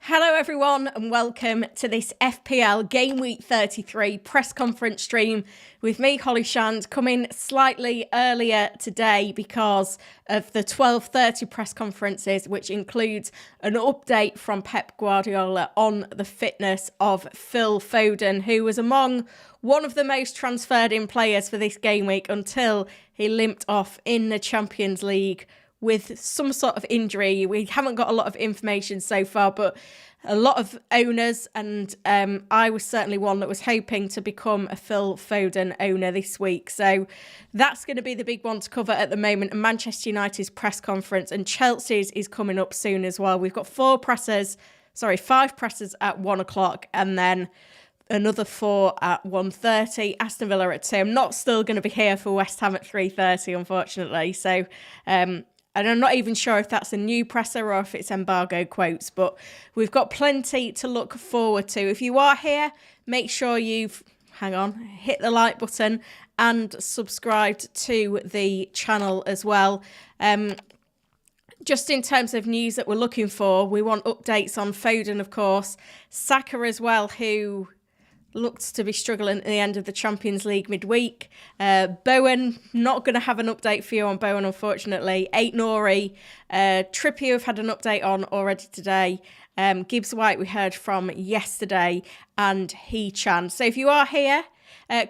Hello everyone and welcome to this FPL Gameweek 33 press conference stream with me, Holly Shand, coming slightly earlier today because of the 12:30 press conferences, which includes an update from Pep Guardiola on the fitness of Phil Foden, who was among one of the most transferred in players for this game week until he limped off in the Champions League with some sort of injury. We haven't got a lot of information so far, but a lot of owners, and I was certainly one that was hoping to become a Phil Foden owner this week. So that's going to be the big one to cover at the moment. And Manchester United's press conference and Chelsea's is coming up soon as well. We've got five pressers at 1 o'clock and then another 4 at 1:30, Aston Villa at 2. I'm not still going to be here for West Ham at 3:30, unfortunately. So, and I'm not even sure if that's a new presser or if it's embargo quotes, but we've got plenty to look forward to. If you are here, make sure you've, hit the like button and subscribed to the channel as well. Just in terms of news that we're looking for, we want updates on Foden, of course, Saka as well, who looked to be struggling at the end of the Champions League midweek. Bowen, not going to have an update for you on Bowen, unfortunately. Aït-Nouri, Trippier have had an update on already today. Gibbs-White we heard from yesterday, and He-Chan. So if you are here,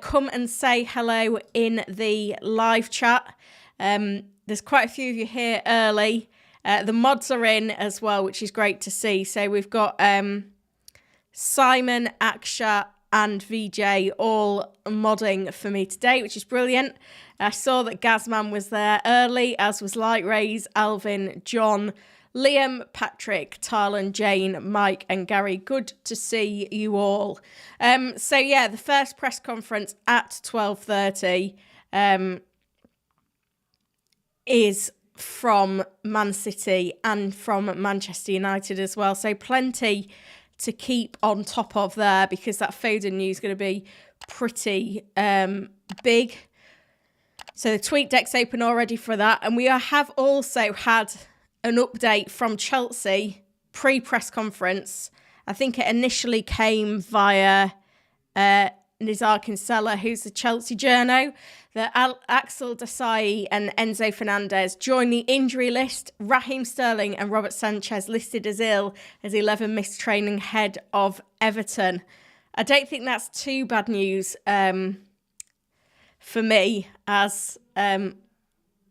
come and say hello in the live chat. There's quite a few of you here early. The mods are in as well, which is great to see. So we've got Simon, Akshat, and VJ all modding for me today, which is brilliant. I saw that Gazman was there early, as was Light Rays, Alvin, John, Liam, Patrick, Tarlan, Jane, Mike, and Gary. Good to see you all. So yeah, the first press conference at 12:30 is from Man City and from Manchester United as well. So plenty to keep on top of there, because that Foden news is going to be pretty big. So the tweet deck's open already for that. And we have also had an update from Chelsea pre-press conference. I think it initially came via Nizar Kinsella, who's the Chelsea journo, that Axel Desai and Enzo Fernandez join the injury list. Raheem Sterling and Robert Sanchez listed as ill as 11 missed training ahead of Everton. I don't think that's too bad news for me as a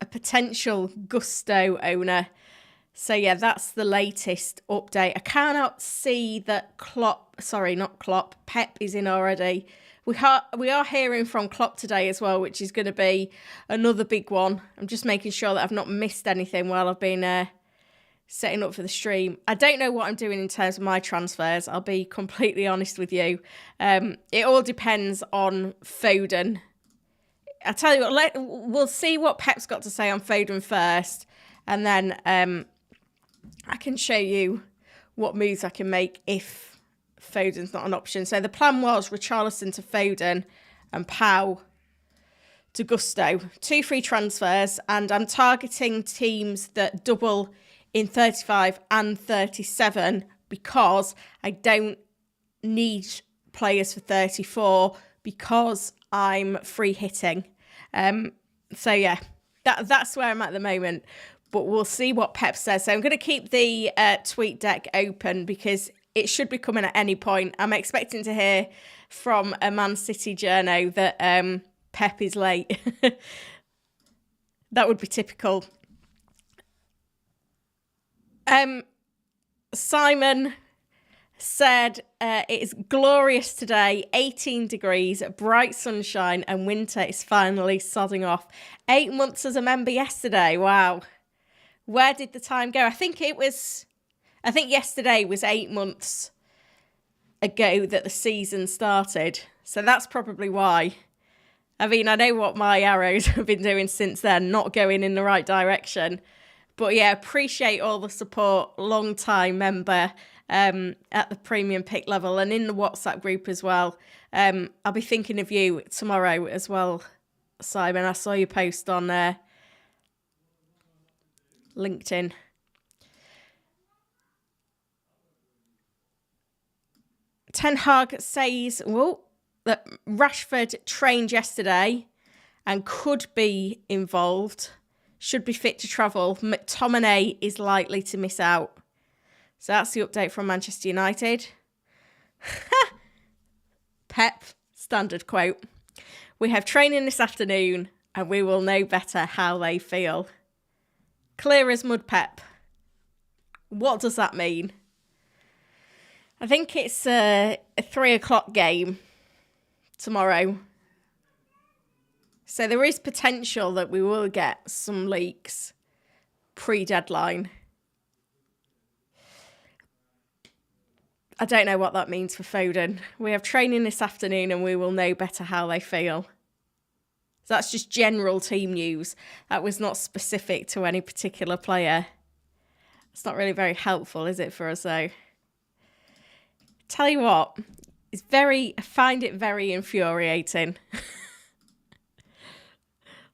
potential Gusto owner. So yeah, that's the latest update. I cannot see that Pep is in already. We are hearing from Klopp today as well, which is going to be another big one. I'm just making sure that I've not missed anything while I've been setting up for the stream. I don't know what I'm doing in terms of my transfers. I'll be completely honest with you. It all depends on Foden. I tell you what, we'll see what Pep's got to say on Foden first, and then I can show you what moves I can make if Foden's not an option. So the plan was Richarlison to Foden and Pau to Gusto. 2 free transfers, and I'm targeting teams that double in 35 and 37 because I don't need players for 34 because I'm free hitting. So yeah, that's where I'm at the moment. But we'll see what Pep says. So I'm going to keep the tweet deck open because it should be coming at any point. I'm expecting to hear from a Man City journo that Pep is late. That would be typical. Simon said, it is glorious today, 18 degrees, bright sunshine, and winter is finally sodding off. 8 months as a member yesterday. Wow. Where did the time go? I think yesterday was 8 months ago that the season started. So that's probably why. I mean, I know what my arrows have been doing since then, not going in the right direction. But yeah, appreciate all the support, long time member at the premium pick level and in the WhatsApp group as well. I'll be thinking of you tomorrow as well, Simon. I saw your post on LinkedIn. Ten Hag says, that Rashford trained yesterday and could be involved, should be fit to travel. McTominay is likely to miss out. So that's the update from Manchester United. Pep, standard quote. We have training this afternoon and we will know better how they feel. Clear as mud, Pep. What does that mean? I think it's a 3 o'clock game tomorrow. So there is potential that we will get some leaks pre-deadline. I don't know what that means for Foden. We have training this afternoon and we will know better how they feel. So that's just general team news. That was not specific to any particular player. It's not really very helpful, is it, for us, though? Tell you what, I find it very infuriating.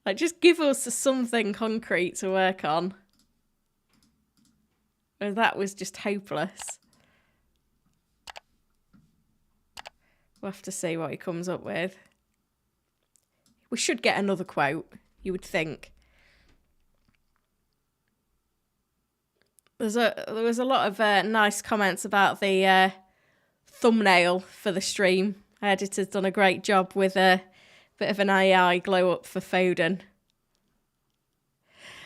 Like, just give us something concrete to work on. And that was just hopeless. We'll have to see what he comes up with. We should get another quote, you would think. There was a lot of nice comments about the thumbnail for the stream. Our editor's done a great job with a bit of an AI glow up for Foden.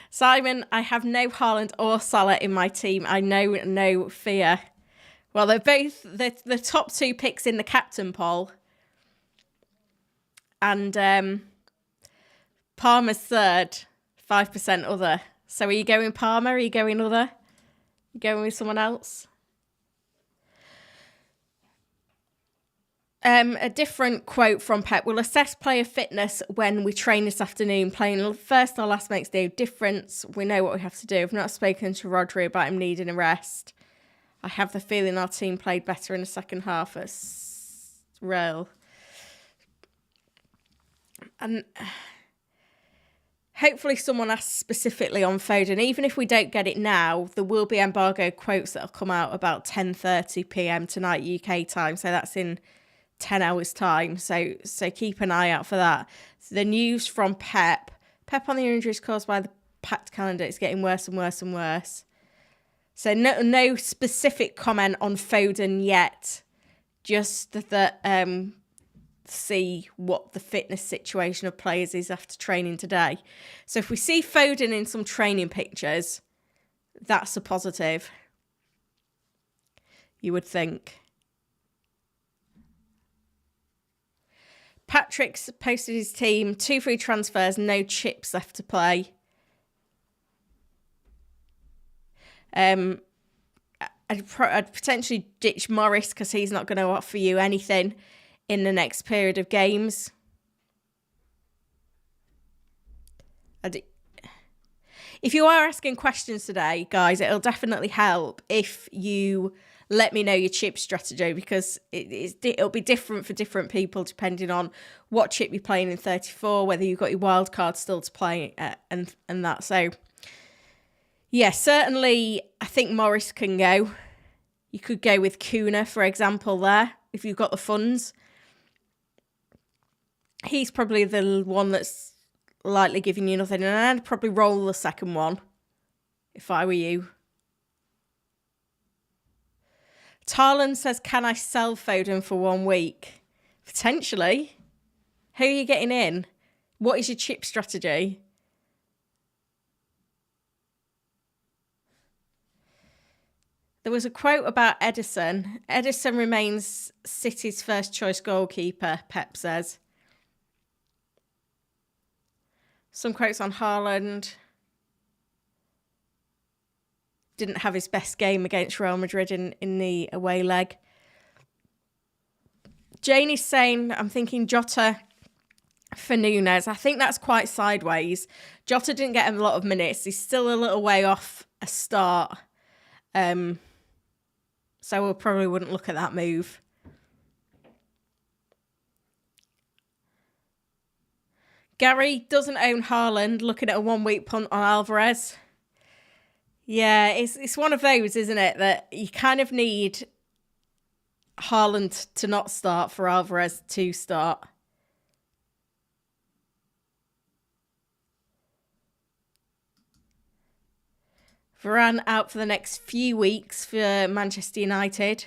Simon, I have no Haaland or Salah in my team. I know no fear. Well, they're both the top two picks in the captain poll. And Palmer's third, 5% other. So are you going Palmer? Are you going other? You going with someone else? A different quote from Pep. We'll assess player fitness when we train this afternoon. Playing first or last makes no difference. We know what we have to do. I've not spoken to Rodri about him needing a rest. I have the feeling our team played better in the second half at Real. And hopefully someone asks specifically on Foden. Even if we don't get it now, there will be embargo quotes that will come out about 10:30 p.m. tonight UK time. So that's in 10 hours time. So keep an eye out for that. So the news from Pep. Pep on the injuries caused by the packed calendar is getting worse and worse and worse. So no specific comment on Foden yet. Just that see what the fitness situation of players is after training today. So if we see Foden in some training pictures, that's a positive. You would think. Patrick's posted his team, 2 free transfers, no chips left to play. I'd potentially ditch Morris because he's not going to offer you anything in the next period of games. If you are asking questions today, guys, it'll definitely help if you let me know your chip strategy, because it'll be different for different people depending on what chip you're playing in 34, whether you've got your wild card still to play and that. So, yeah, certainly I think Morris can go. You could go with Kuna, for example, there, if you've got the funds. He's probably the one that's likely giving you nothing, and I'd probably roll the second one if I were you. Tarlan says, can I sell Foden for 1 week? Potentially. Who are you getting in? What is your chip strategy? There was a quote about Edison. Edison remains City's first choice goalkeeper, Pep says. Some quotes on Haaland. Didn't have his best game against Real Madrid in the away leg. Janie's saying, I'm thinking Jota for Nunes. I think that's quite sideways. Jota didn't get a lot of minutes. He's still a little way off a start. So we probably wouldn't look at that move. Gary doesn't own Haaland, looking at a 1 week punt on Alvarez. Yeah, it's one of those, isn't it, that you kind of need Haaland to not start for Alvarez to start. Varane out for the next few weeks for Manchester United,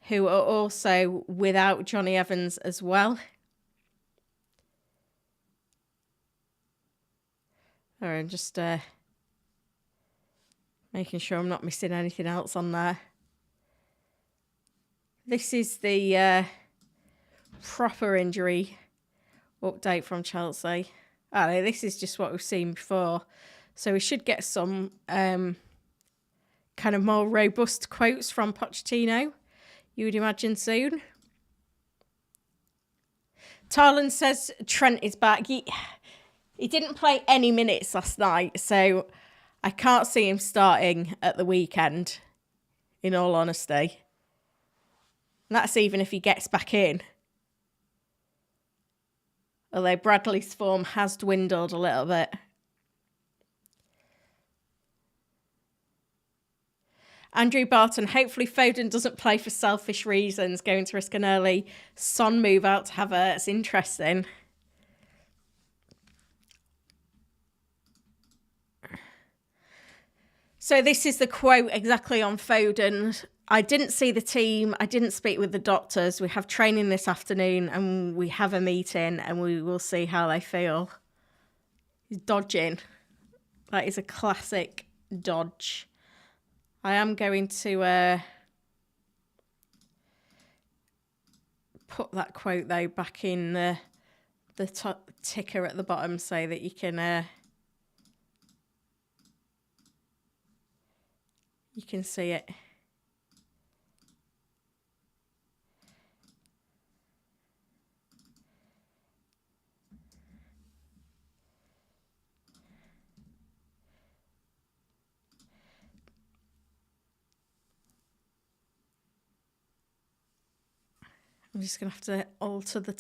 who are also without Johnny Evans as well. I'm just making sure I'm not missing anything else on there. This is the proper injury update from Chelsea. This is just what we've seen before. So we should get some kind of more robust quotes from Pochettino, you would imagine, soon. Tarlan says Trent is back. He didn't play any minutes last night, so I can't see him starting at the weekend, in all honesty. And that's even if he gets back in. Although Bradley's form has dwindled a little bit. Andrew Barton, hopefully Foden doesn't play for selfish reasons, going to risk an early Son move out to Havertz. Interesting. So this is the quote exactly on Foden. I didn't see the team. I didn't speak with the doctors. We have training this afternoon and we have a meeting and we will see how they feel. He's dodging. That is a classic dodge. I am going to put that quote, though, back in the top ticker at the bottom so that you can see it. I'm just going to have to alter the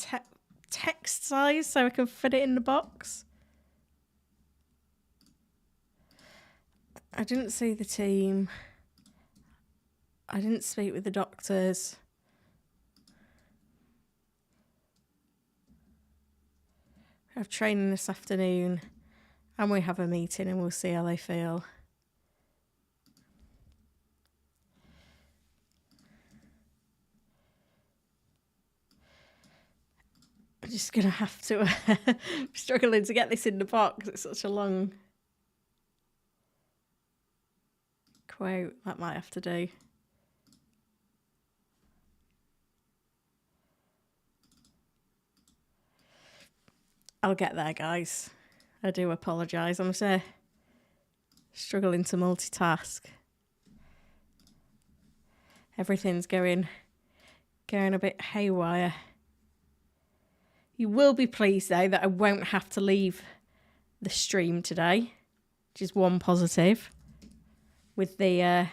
text size so I can fit it in the box. I didn't see the team. I didn't speak with the doctors. We have training this afternoon and we have a meeting and we'll see how they feel. I'm just going to have to struggling to get this in the box. It's such a long quote. That might have to do. I'll get there, guys. I do apologise. I'm struggling to multitask. Everything's going a bit haywire. You will be pleased, though, that I won't have to leave the stream today, which is one positive, with the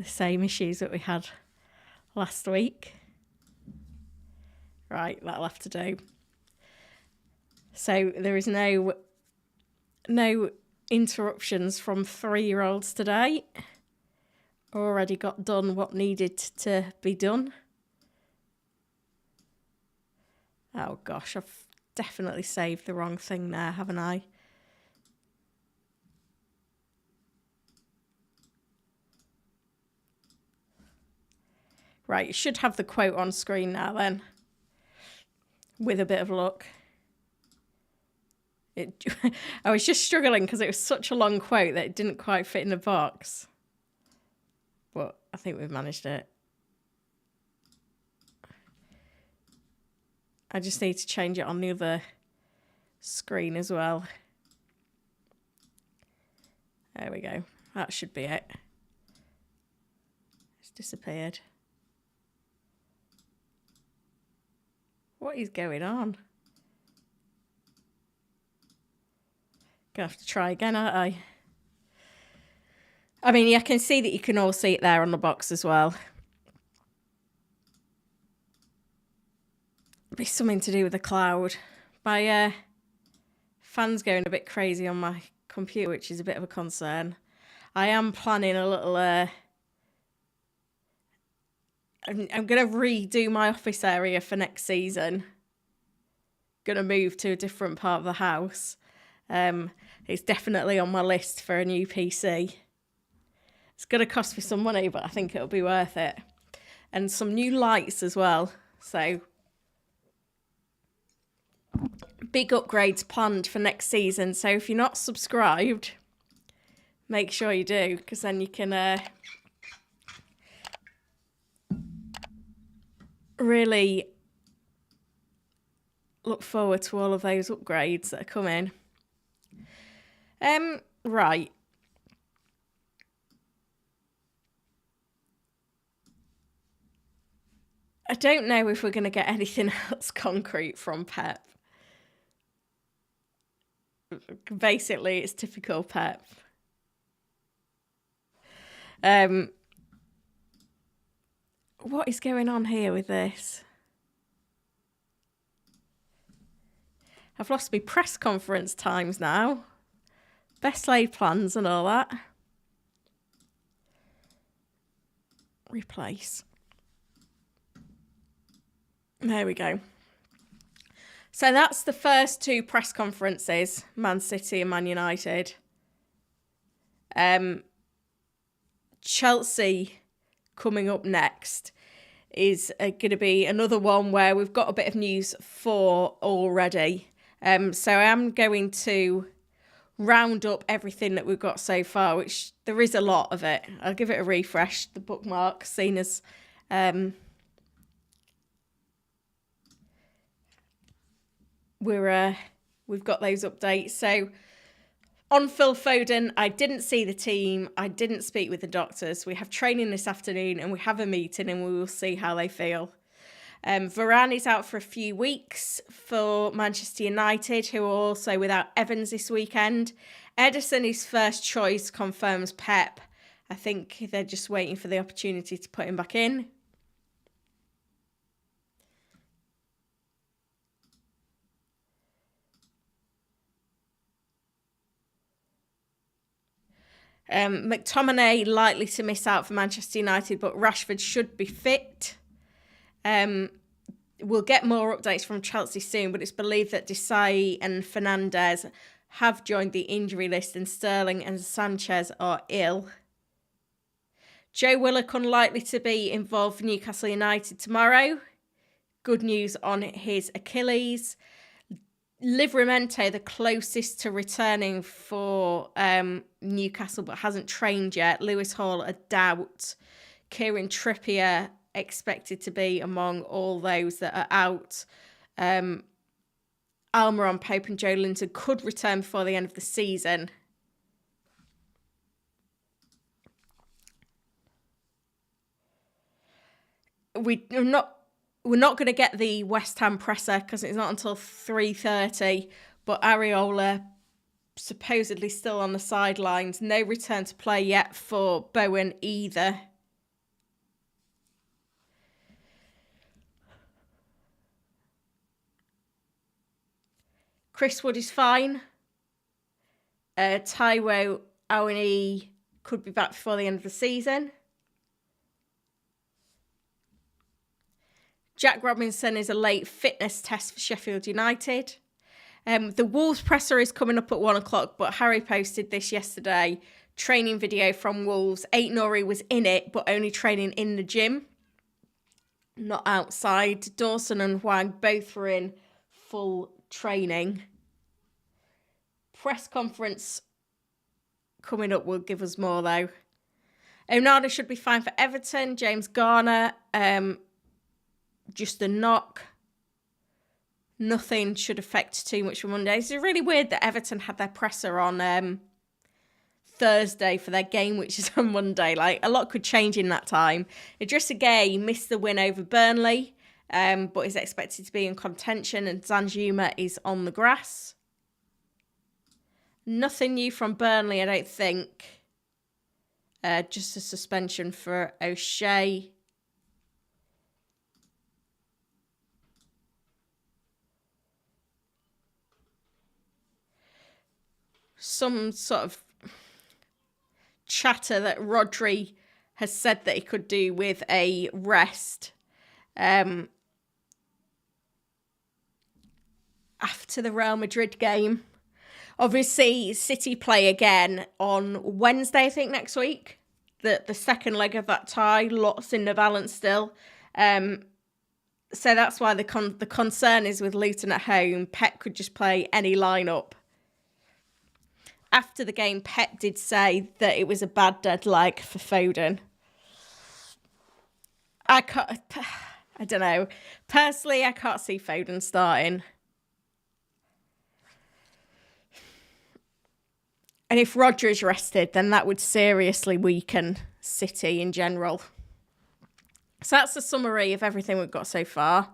same issues that we had last week. Right, that'll have to do. So there is no interruptions from 3-year-olds today. Already got done what needed to be done. Oh gosh, I've definitely saved the wrong thing there, haven't I? Right, you should have the quote on screen now then. With a bit of luck. I was just struggling because it was such a long quote that it didn't quite fit in the box. But I think we've managed it. I just need to change it on the other screen as well. There we go. That should be it. It's disappeared. What is going on? Gonna have to try again, aren't I? I mean, I can see that you can all see it there on the box as well. It'd be something to do with the cloud. My fan's going a bit crazy on my computer, which is a bit of a concern. I am planning a little... I'm going to redo my office area for next season. Going to move to a different part of the house. It's definitely on my list for a new PC. It's going to cost me some money, but I think it'll be worth it. And some new lights as well. So big upgrades planned for next season. So if you're not subscribed, make sure you do, because then you can really look forward to all of those upgrades that are coming. Right. I don't know if we're going to get anything else concrete from Pep. Basically, it's typical Pep. What is going on here with this? I've lost my press conference times now. Best laid plans and all that. Replace. There we go. So that's the first two press conferences, Man City and Man United. Chelsea coming up next is going to be another one where we've got a bit of news for already. So I am going to round up everything that we've got so far, which there is a lot of it. I'll give it a refresh, the bookmark, seen as we've got those updates. So on Phil Foden, I didn't see the team. I didn't speak with the doctors. We have training this afternoon and we have a meeting and we will see how they feel. Varane is out for a few weeks for Manchester United, who are also without Evans this weekend. Ederson is first choice, confirms Pep. I think they're just waiting for the opportunity to put him back in. McTominay likely to miss out for Manchester United, but Rashford should be fit. We'll get more updates from Chelsea soon, but it's believed that Desai and Fernandes have joined the injury list and Sterling and Sanchez are ill. Joe Willock unlikely to be involved for Newcastle United tomorrow. Good news on his Achilles. Livramento, the closest to returning for Newcastle, but hasn't trained yet. Lewis Hall, a doubt. Kieran Trippier expected to be among all those that are out. Almiron, Pope and Joe Linton could return before the end of the season. We're not going to get the West Ham presser because it's not until 3:30, but Areola supposedly still on the sidelines. No return to play yet for Bowen either. Chris Wood is fine. Taiwo Awoniyi could be back before the end of the season. Jack Robinson is a late fitness test for Sheffield United. The Wolves presser is coming up at 1 o'clock, but Harry posted this yesterday. Training video from Wolves. Aït-Nouri was in it, but only training in the gym, not outside. Dawson and Hwang both were in full training. Press conference coming up will give us more, though. Onana should be fine for Everton. James Garner, just a knock. Nothing should affect too much for Monday. It's really weird that Everton had their presser on Thursday for their game, which is on Monday. Like, a lot could change in that time. Idrissa Gueye missed the win over Burnley, but is expected to be in contention, and Zanjuma is on the grass. Nothing new from Burnley, I don't think. Just a suspension for O'Shea. Some sort of chatter that Rodri has said that he could do with a rest after the Real Madrid game. Obviously, City play again on Wednesday, I think, next week. The second leg of that tie, lots in the balance still. So that's why the concern is with Luton at home. Pep could just play any lineup. After the game, Pep did say that it was a bad dead leg for Foden. I don't know. Personally, I can't see Foden starting. And if Rodri's rested, then that would seriously weaken City in general. So that's the summary of everything we've got so far.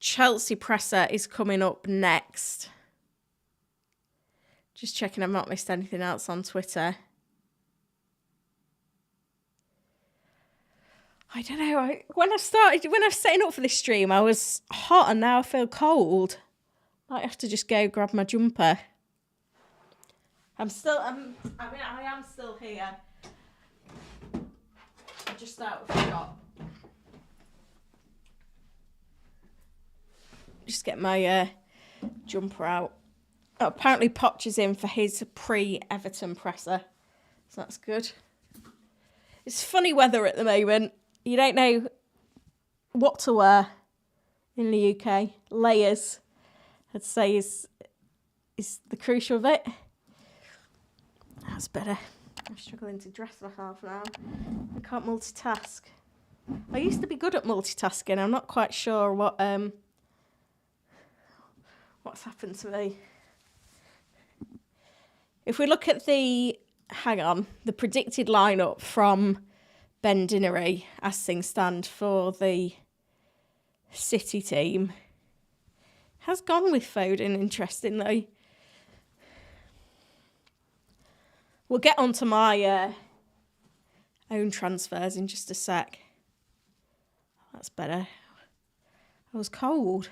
Chelsea presser is coming up next. Just checking I've not missed anything else on Twitter. I don't know. When I was setting up for this stream, I was hot and now I feel cold. Might have to just go grab my jumper. I am still here. I'm just out of the shop. Just get my jumper out. Oh, apparently Poch is in for his pre-Everton presser. So that's good. It's funny weather at the moment. You don't know what to wear in the UK. Layers, I'd say, is the crucial bit. That's better. I'm struggling to dress myself now. I can't multitask. I used to be good at multitasking. I'm not quite sure what's happened to me. If we look at the predicted lineup from Ben Dinnery as things stand for the City team, has gone with Foden, interestingly. We'll get onto my own transfers in just a sec. That's better. I was cold.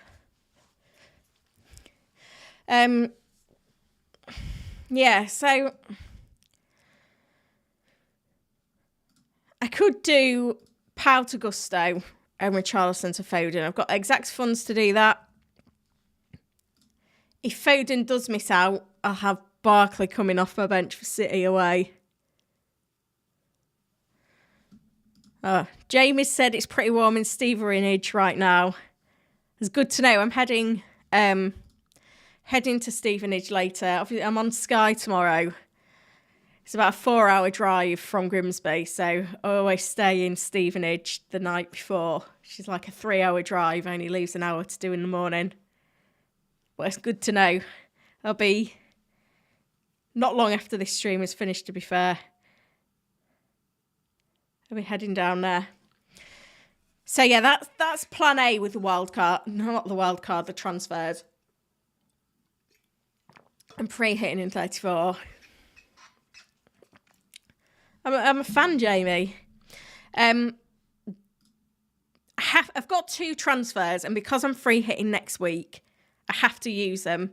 Yeah, so I could do Pau to Gusto and Richarlison to Foden. I've got exact funds to do that. If Foden does miss out, I'll have Barkley coming off my bench for City away. Jamie said it's pretty warm in Stevenage right now. It's good to know. I'm heading to Stevenage later. I'm on Sky tomorrow. It's about a 4-hour drive from Grimsby, so I always stay in Stevenage the night before. She's like a 3-hour drive, only leaves an hour to do in the morning. But it's good to know. I'll be not long after this stream is finished, to be fair. I'll be heading down there. So yeah, that's plan A with the wild card. Not the wild card, the transfers. I'm pre-hitting in 34. I'm a fan, Jamie. I've got 2 transfers, and because I'm free hitting next week, I have to use them,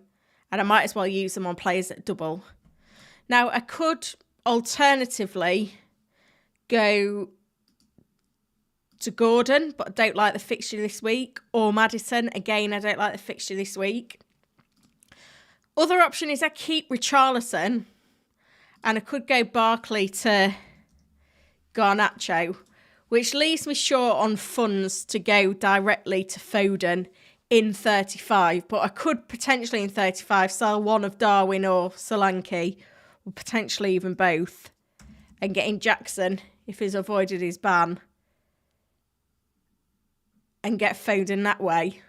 and I might as well use them on players that double. Now, I could alternatively go to Gordon, but I don't like the fixture this week, or Maddison. Again, I don't like the fixture this week. Other option is I keep Richarlison, and I could go Barkley to Garnacho, which leaves me short on funds to go directly to Foden in 35. But I could potentially in 35 sell one of Darwin or Solanke, or potentially even both, and get in Jackson if he's avoided his ban, and get Foden that way.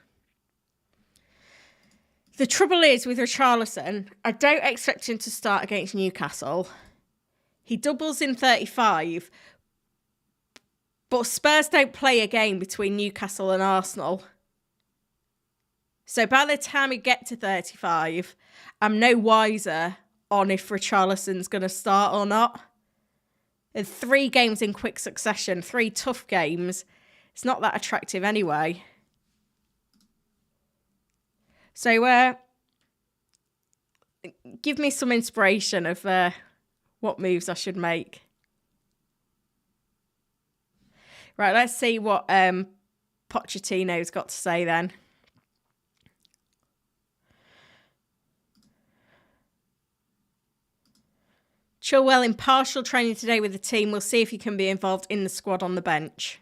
The trouble is with Richarlison, I don't expect him to start against Newcastle. He doubles in 35, but Spurs don't play a game between Newcastle and Arsenal. So by the time we get to 35, I'm no wiser on if Richarlison's going to start or not. And 3 games in quick succession, 3 tough games, it's not that attractive anyway. So give me some inspiration of what moves I should make. Right, let's see what Pochettino's got to say then. Chilwell in partial training today with the team. We'll see if he can be involved in the squad on the bench.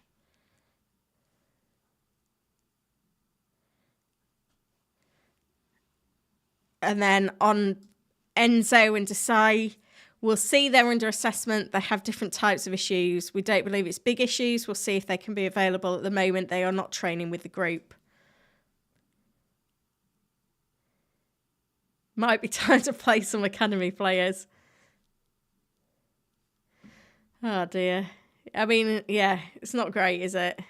And then on Enzo and Desai, we'll see they're under assessment. They have different types of issues. We don't believe it's big issues. We'll see if they can be available. At the moment, they are not training with the group. Might be time to play some academy players. Oh, dear. I mean, yeah, it's not great, is it?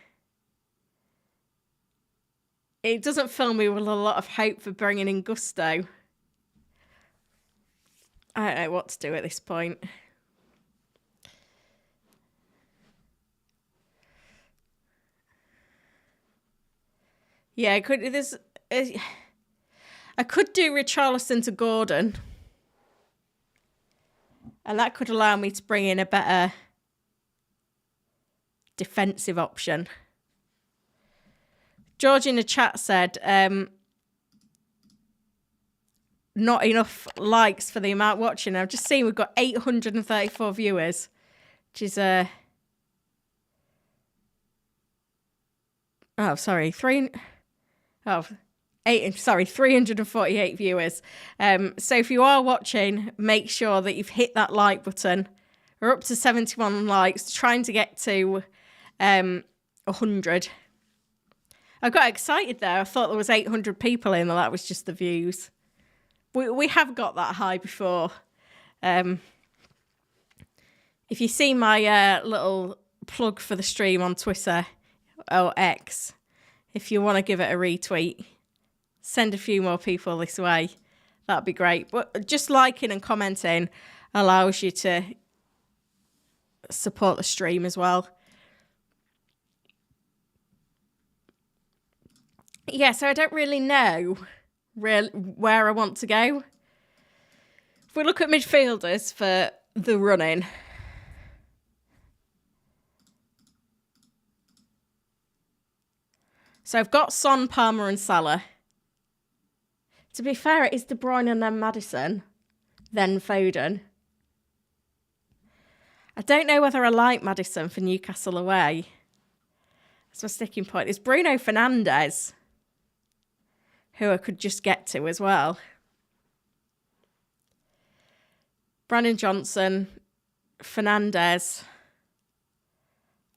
It doesn't fill me with a lot of hope for bringing in Gusto. I don't know what to do at this point. Yeah, I could do Richarlison to Gordon. And that could allow me to bring in a better defensive option. George in the chat said, not enough likes for the amount watching. I've just seen we've got 834 viewers, which is 348 viewers. So if you are watching, make sure that you've hit that like button. We're up to 71 likes, trying to get to 100. I got excited there. I thought there was 800 people in, and that was just the views. We have got that high before. If you see my little plug for the stream on Twitter or X, if you want to give it a retweet, send a few more people this way. That'd be great. But just liking and commenting allows you to support the stream as well. Yeah, so I don't really know where I want to go. If we look at midfielders for the running, so I've got Son, Palmer and Salah. To be fair, it is De Bruyne and then Maddison, then Foden. I don't know whether I like Maddison for Newcastle away. That's my sticking point. It's Bruno Fernandes, who I could just get to as well. Brandon Johnson, Fernandes.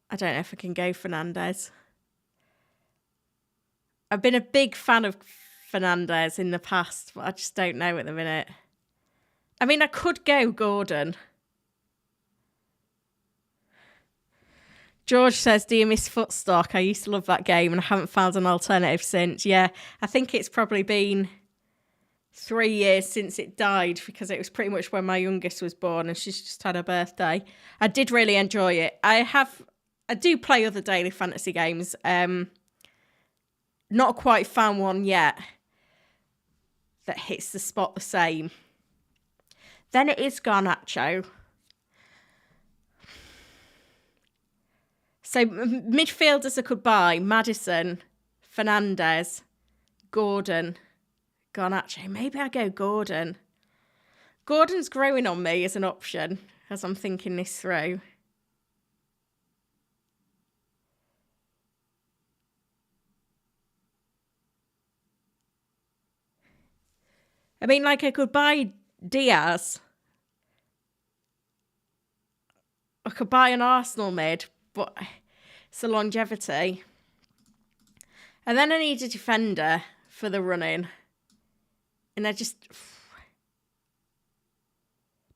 I don't know if I can go Fernandes. I've been a big fan of Fernandes in the past, but I just don't know at the minute. I mean, I could go Gordon. George says, do you miss Footstock? I used to love that game and I haven't found an alternative since. Yeah, I think it's probably been 3 years since it died because it was pretty much when my youngest was born and she's just had her birthday. I did really enjoy it. I do play other daily fantasy games. Not quite found one yet that hits the spot the same. Then it is Garnacho. So midfielders I could buy: Maddison, Fernandes, Gordon, Garnacho. Maybe I go Gordon. Gordon's growing on me as an option as I'm thinking this through. I mean, like I could buy Diaz. I could buy an Arsenal mid, but it's the longevity. And then I need a defender for the running. And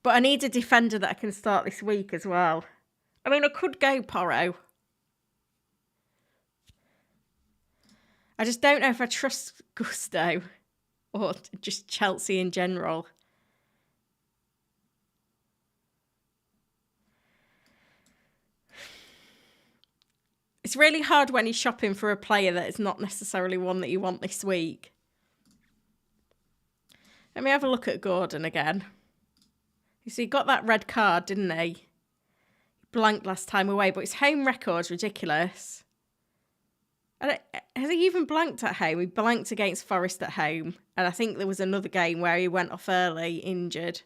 but I need a defender that I can start this week as well. I mean, I could go Porro. I just don't know if I trust Gusto or just Chelsea in general. It's really hard when you're shopping for a player that is not necessarily one that you want this week. Let me have a look at Gordon again. You see, he got that red card, didn't he? Blanked last time away, but his home record's ridiculous. Has he even blanked at home? He blanked against Forest at home. And I think there was another game where he went off early, injured.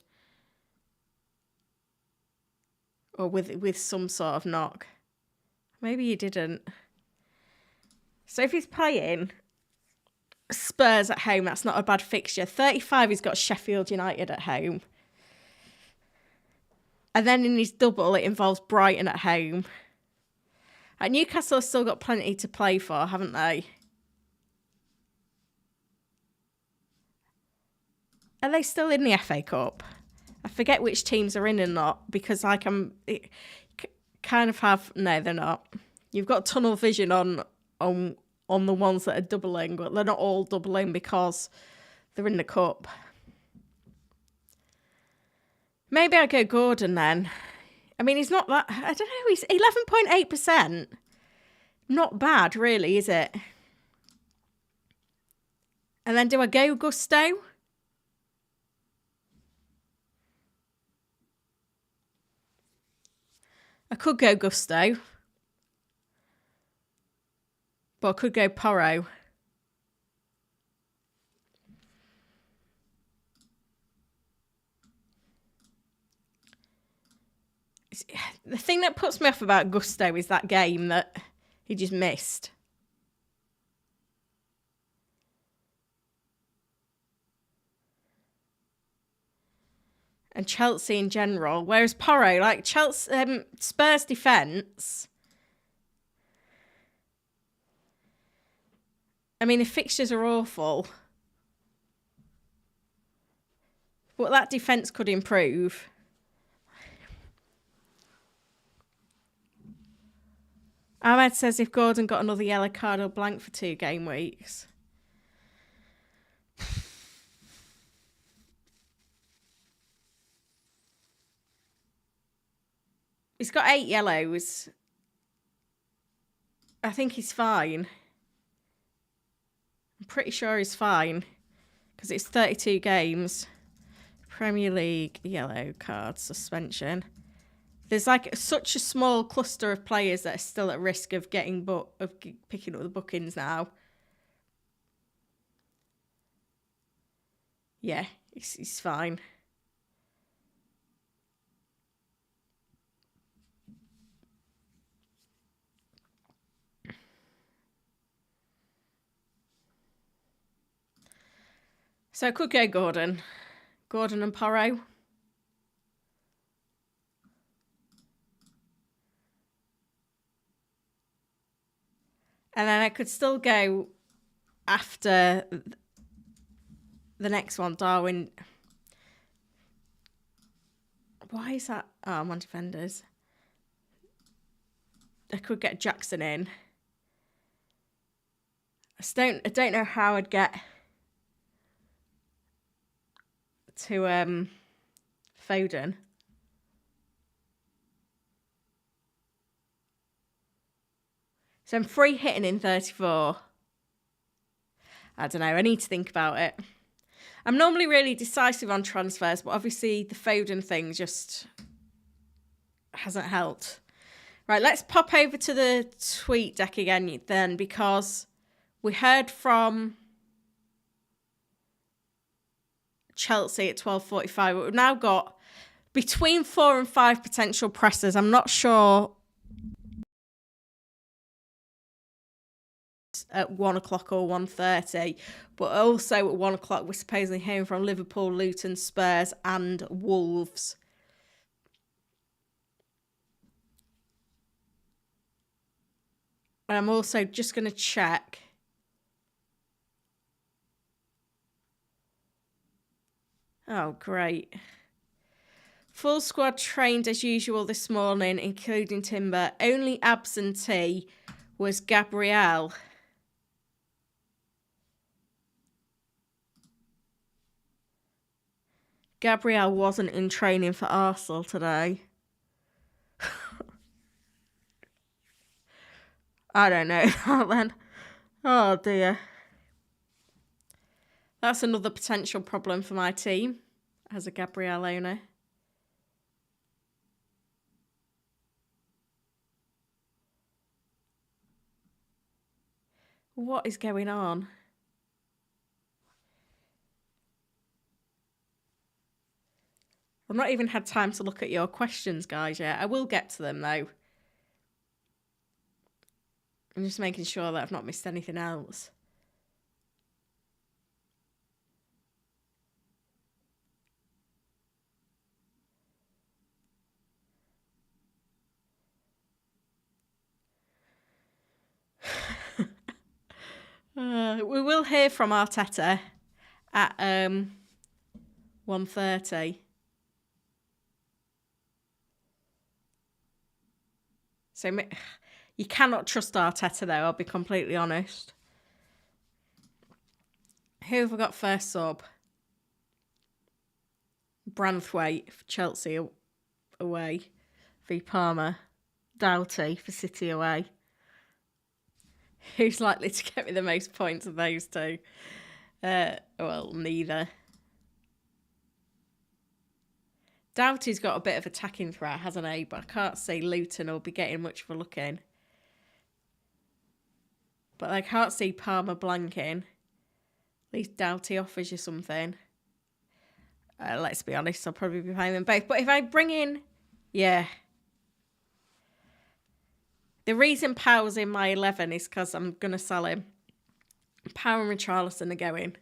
Or with some sort of knock. Maybe he didn't. So if he's playing Spurs at home, that's not a bad fixture. 35, he's got Sheffield United at home. And then in his double, it involves Brighton at home. Newcastle have still got plenty to play for, haven't they? Are they still in the FA Cup? I forget which teams are in and not, because I can kind of have... No, they're not. You've got tunnel vision on the ones that are doubling, but they're not all doubling because they're in the cup. Maybe I go Gordon then. I mean, he's not that... I don't know, he's 11.8%. Not bad, really, is it? And then do I go Gusto? I could go Gusto. But I could go Porro. The thing that puts me off about Gusto is that game that he just missed. And Chelsea in general. Whereas Porro, like Chelsea, Spurs defence. I mean, the fixtures are awful. But that defence could improve. Ahmed says if Gordon got another yellow card, he'll blank for 2 game weeks. He's got 8 yellows. I think he's fine. I'm pretty sure he's fine. Because it's 32 games. Premier League yellow card suspension. There's like such a small cluster of players that are still at risk of picking up the bookings now. Yeah, he's fine. So I could go Gordon and Porro. And then I could still go after the next one, Darwin. Why is that? Oh, I'm on defenders. I could get Jackson in. I don't know how I'd get to Foden. So I'm free hitting in 34. I don't know. I need to think about it. I'm normally really decisive on transfers, but obviously the Foden thing just hasn't helped. Right, let's pop over to the tweet deck again then, because we heard from Chelsea at 12:45. We've now got between 4 and 5 potential pressers. I'm not sure at 1 o'clock or 1:30, but also at 1 o'clock we're supposedly hearing from Liverpool, Luton, Spurs and Wolves. And I'm also just going to check oh great, full squad trained as usual this morning, including Timber. Only absentee was Gabriel. Gabriel wasn't in training for Arsenal today. I don't know that then. Oh dear. That's another potential problem for my team as a Gabriel owner. What is going on? I've not even had time to look at your questions, guys, yet. I will get to them, though. I'm just making sure that I've not missed anything else. We will hear from Arteta at 1:30. So you cannot trust Arteta, though, I'll be completely honest. Who have we got first sub? Branthwaite for Chelsea away v Parma. Doughty for City away. Who's likely to get me the most points of those two? Well, neither. Doughty's got a bit of attacking threat, hasn't he? But I can't see Luton will be getting much of a look in. But I can't see Parma blanking. At least Doughty offers you something. Let's be honest, I'll probably be playing them both. But if I bring in... Yeah. The reason Powell's in my 11 is because I'm going to sell him. Powell and Richarlison are going.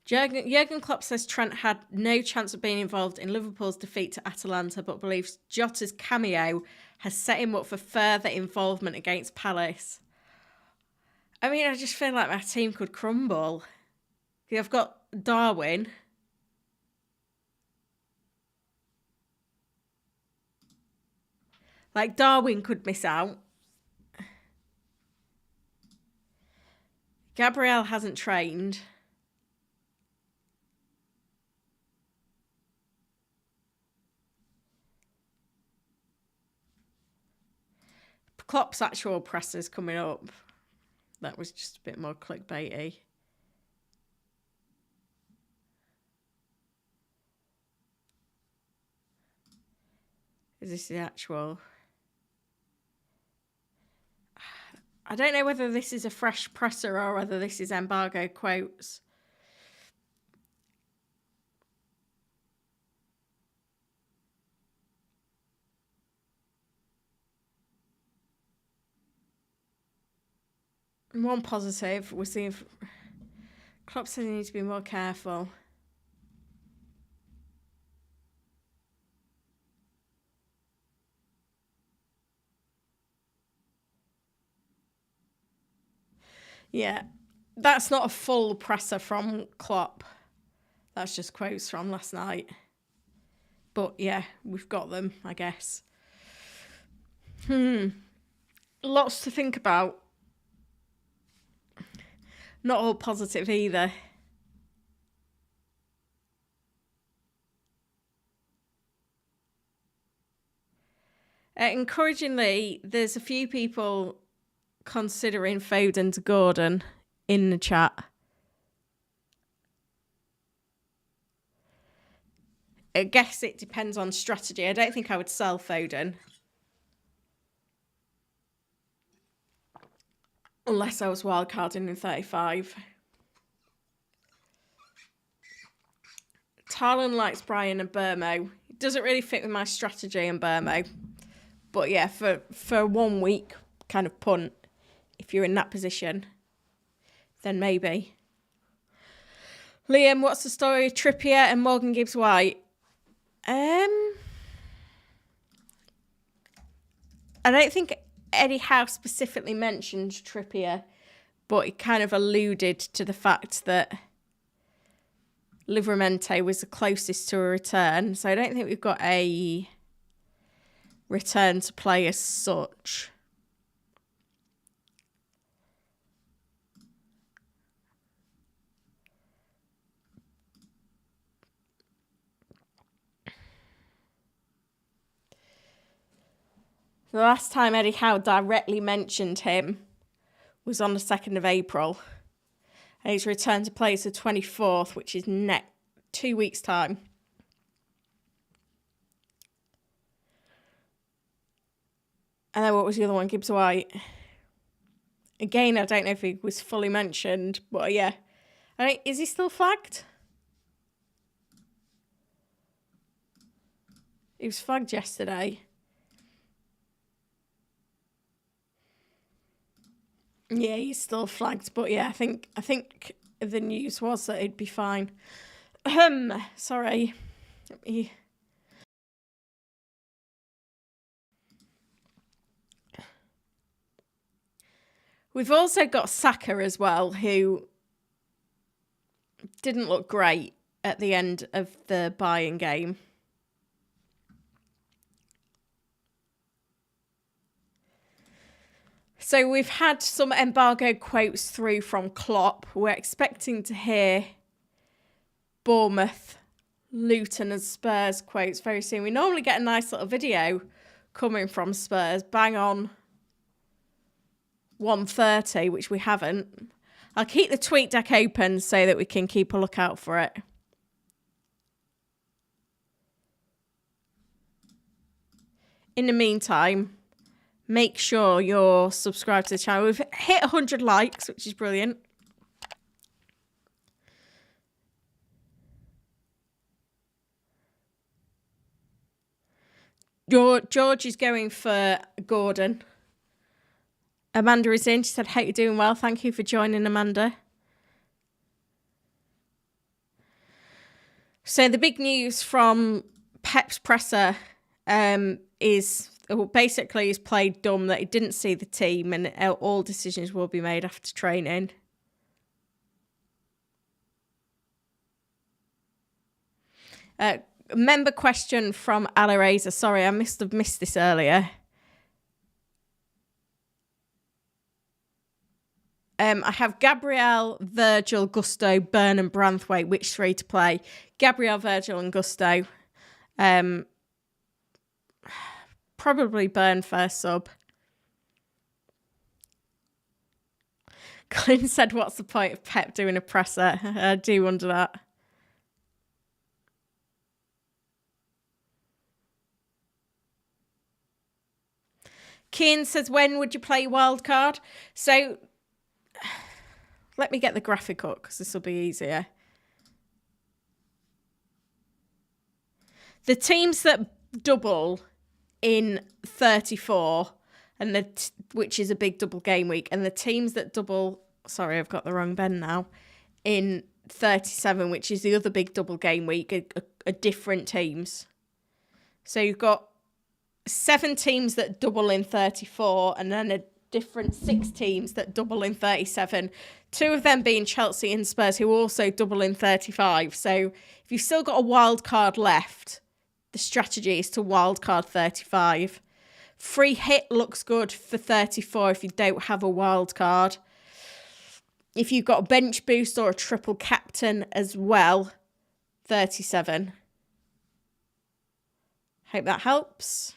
Jurgen Klopp says Trent had no chance of being involved in Liverpool's defeat to Atalanta, but believes Jota's cameo has set him up for further involvement against Palace. I mean, I just feel like my team could crumble. I've got Darwin. Like, Darwin could miss out. Gabriel hasn't trained. Klopp's actual presser's coming up. That was just a bit more clickbaity. Is this the actual? I don't know whether this is a fresh presser or whether this is embargo quotes. One positive, we're seeing Klopp says he needs to be more careful. Yeah, that's not a full presser from Klopp. That's just quotes from last night. But yeah, we've got them, I guess. Lots to think about. Not all positive either. Encouragingly, there's a few people considering Foden to Gordon in the chat. I guess it depends on strategy. I don't think I would sell Foden. Unless I was wildcarding in 35. Tarlan likes Brian and Burmo. It doesn't really fit with my strategy in Burmo. But yeah, for 1 week kind of punt, if you're in that position, then maybe. Liam, what's the story of Trippier and Morgan Gibbs-White? I don't think Eddie Howe specifically mentioned Trippier, but he kind of alluded to the fact that Livramento was the closest to a return. So I don't think we've got a return to play as such. The last time Eddie Howe directly mentioned him was on the 2nd of April. And he's returned to play is the 24th, which is 2 weeks' time. And then what was the other one? Gibbs White. Again, I don't know if he was fully mentioned, but yeah. Is he still flagged? He was flagged yesterday. Yeah, he's still flagged, but yeah, I think the news was that he'd be fine. Sorry. We've also got Saka as well, who didn't look great at the end of the Bayern game. So we've had some embargo quotes through from Klopp. We're expecting to hear Bournemouth, Luton and Spurs quotes very soon. We normally get a nice little video coming from Spurs, bang on 1:30, which we haven't. I'll keep the tweet deck open so that we can keep a lookout for it. In the meantime, make sure you're subscribed to the channel. We've hit 100 likes, which is brilliant. George is going for Gordon. Amanda is in. She said, hope you're doing well. Thank you for joining, Amanda. So the big news from Pep's presser is basically he's played dumb that he didn't see the team and all decisions will be made after training. Member question from Alareza. Sorry, I must have missed this earlier. I have Gabriel, Virgil, Gusto, Burn and Branthwaite. Which three to play? Gabriel, Virgil and Gusto. Probably Burn first sub. Colin said, what's the point of Pep doing a presser? I do wonder that. Kean says, when would you play wildcard? So let me get the graphic up because this will be easier. The teams that double in 34, and which is a big double game week, and the teams that double, sorry, I've got the wrong Ben now, in 37, which is the other big double game week, are different teams. So you've got 7 teams that double in 34, and then a different 6 teams that double in 37. 2 of them being Chelsea and Spurs, who also double in 35. So if you've still got a wild card left, the strategy is to wild card 35. Free hit looks good for 34 if you don't have a wild card. If you've got a bench boost or a triple captain as well, 37. Hope that helps.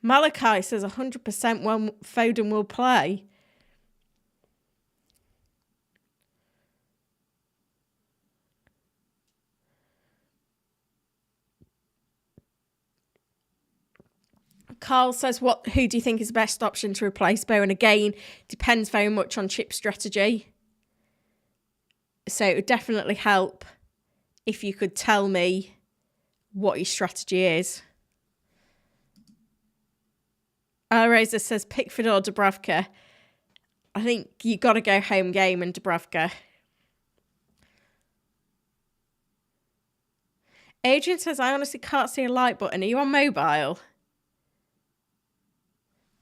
Malachi says 100% when Foden will play. Carl says, who do you think is the best option to replace Bo? And again, depends very much on chip strategy. So it would definitely help if you could tell me what your strategy is. Alreza says, Pickford or Dubravka? I think you got to go home game and Dubravka. Adrian says, I honestly can't see a like button. Are you on mobile?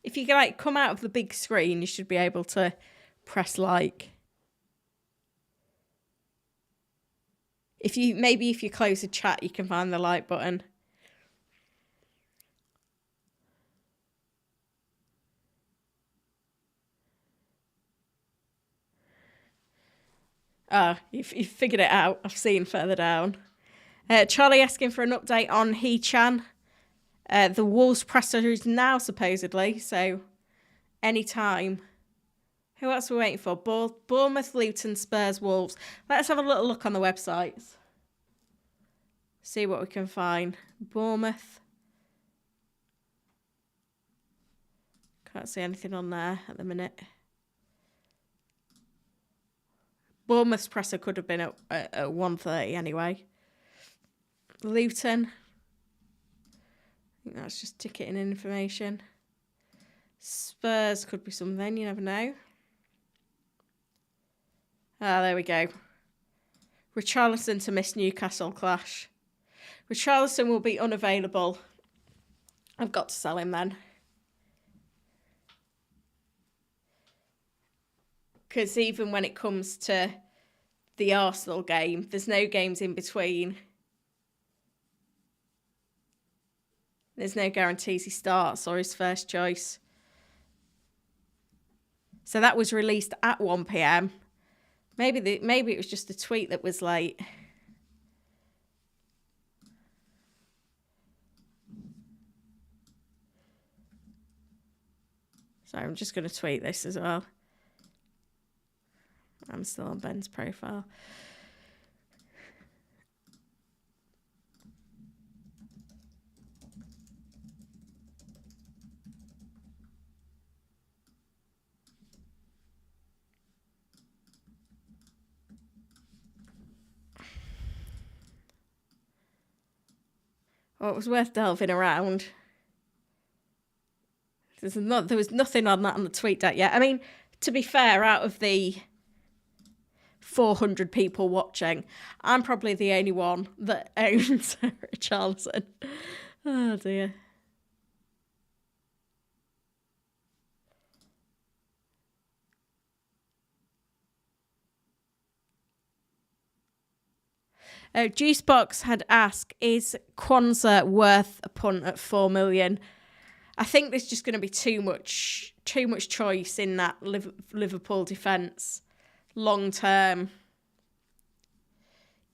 If you like come out of the big screen, you should be able to press like. If you close the chat, you can find the like button. Oh, you've figured it out. I've seen further down. Charlie asking for an update on He-Chan. The Wolves presser is now supposedly, so anytime. Who else are we waiting for? Bournemouth, Luton, Spurs, Wolves. Let's have a little look on the websites. See what we can find. Bournemouth. Can't see anything on there at the minute. Bournemouth's presser could have been at 1:30 anyway. Luton. I think that's just ticketing information. Spurs could be something, you never know. Ah, there we go. Richarlison to miss Newcastle clash. Richarlison will be unavailable. I've got to sell him then. Because even when it comes to the Arsenal game, there's no games in between. There's no guarantees he starts or his first choice. So that was released at 1 p.m. Maybe it was just a tweet that was late. So I'm just going to tweet this as well. I'm still on Ben's profile. Well, it was worth delving around. There was nothing on that on the tweet deck yet. I mean, to be fair, out of the 400 people watching, I'm probably the only one that owns Richarlison. Oh dear. Juicebox had asked, is Kwanzaa worth a punt at 4 million? I think there's just going to be too much choice in that Liverpool defence long term.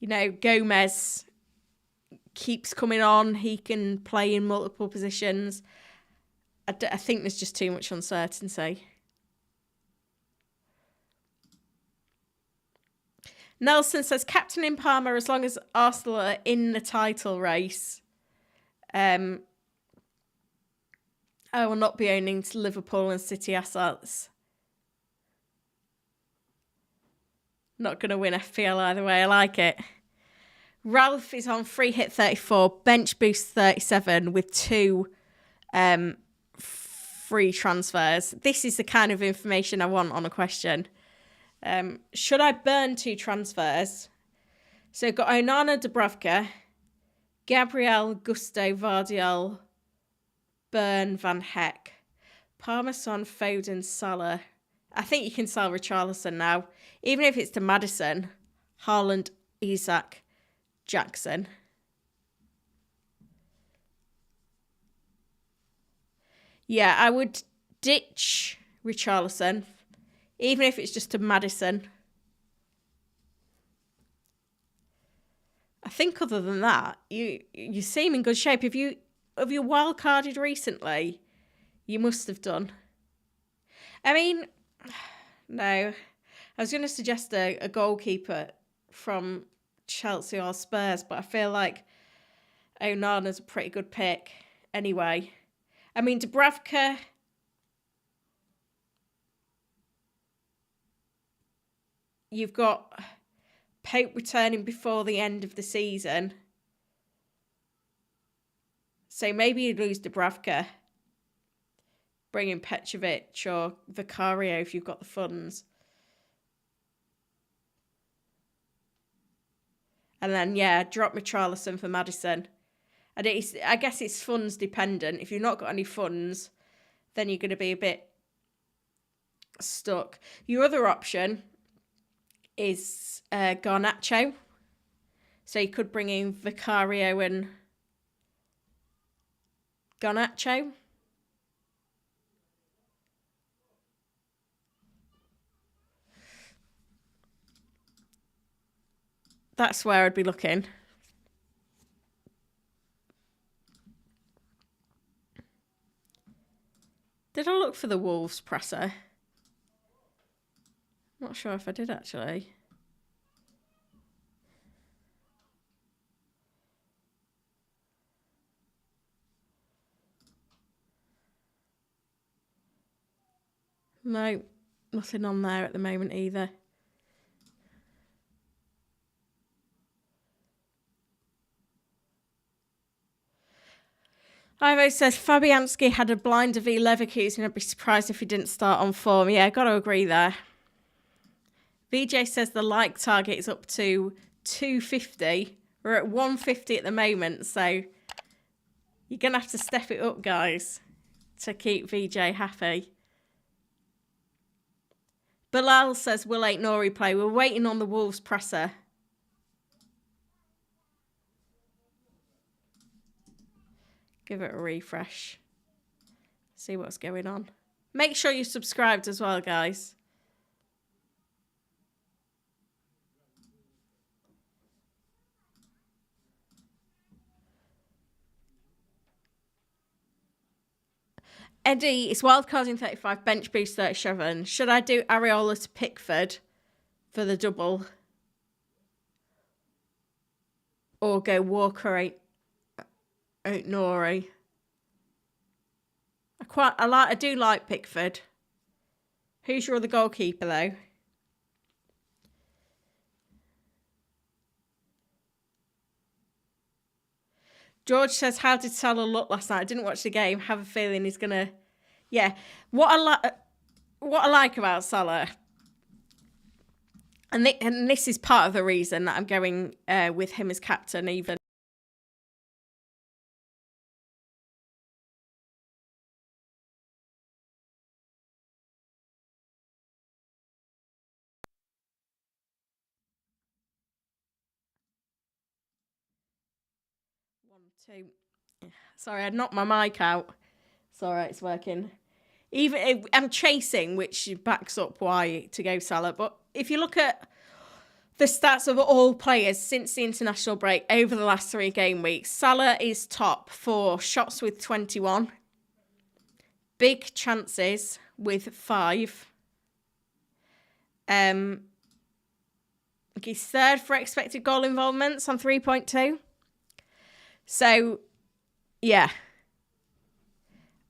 You know, Gomez keeps coming on. He can play in multiple positions. I think there's just too much uncertainty. Nelson says, captain in Parma as long as Arsenal are in the title race. I will not be owning Liverpool and City assets. Not going to win FPL either way. I like it. Ralph is on free hit 34, bench boost 37 with 2 free transfers. This is the kind of information I want on a question. Should I burn 2 transfers? So I've got Onana, Dubravka, Gabriel, Gusto, Vardiol, Burn, Van Heck, Parmesan, Foden, Salah. I think you can sell Richarlison now. Even if it's to Maddison, Haaland, Isak, Jackson. Yeah, I would ditch Richarlison, even if it's just to Maddison. I think other than that, you seem in good shape. Have you wild carded recently? You must have done. I mean, no. I was going to suggest a goalkeeper from Chelsea or Spurs, but I feel like Onana's a pretty good pick anyway. I mean, Dubravka, you've got Pope returning before the end of the season. So maybe you'd lose Dubravka, bring in Petrovic or Vicario if you've got the funds. And then, yeah, drop Richarlison for Maddison. And I guess it's funds dependent. If you've not got any funds, then you're going to be a bit stuck. Your other option is Garnacho. So you could bring in Vicario and Garnacho. That's where I'd be looking. Did I look for the Wolves presser? Not sure if I did actually. No, nothing on there at the moment either. Ivo says Fabianski had a blinder v Leverkusen. I'd be surprised if he didn't start on form. Yeah, got to agree there. VJ says the like target is up to 250. We're at 150 at the moment, so you're going to have to step it up, guys, to keep VJ happy. Bilal says, will Ain't Nori play? We're waiting on the Wolves presser. Give it a refresh. See what's going on. Make sure you're subscribed as well, guys. Eddie, it's wildcarding 35, bench boost 37. Should I do Areola to Pickford for the double? Or go Walker Ain't Nori? I do like Pickford. Who's your other goalkeeper though? George says, how did Salah look last night? I didn't watch the game. Have a feeling he's gonna. Yeah, what I like about Salah, and this is part of the reason that I'm going with him as captain even. Two. Sorry, I knocked my mic out. It's all right, it's working. Even I'm chasing, which backs up why to go Salah. But if you look at the stats of all players since the international break over the last 3 game weeks, Salah is top for shots with 21, big chances with 5. He's third for expected goal involvements on 3.2. So, yeah.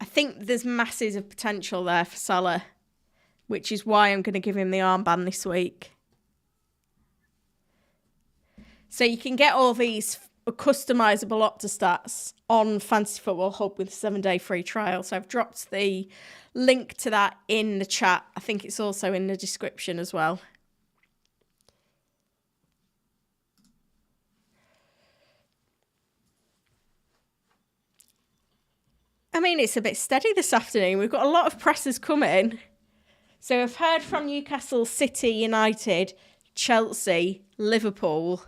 I think there's masses of potential there for Salah, which is why I'm going to give him the armband this week. So you can get all these customisable Opta stats on Fantasy Football Hub with a 7-day free trial. So I've dropped the link to that in the chat. I think it's also in the description as well. I mean, it's a bit steady this afternoon. We've got a lot of pressers coming. So I've heard from Newcastle, City, United, Chelsea, Liverpool,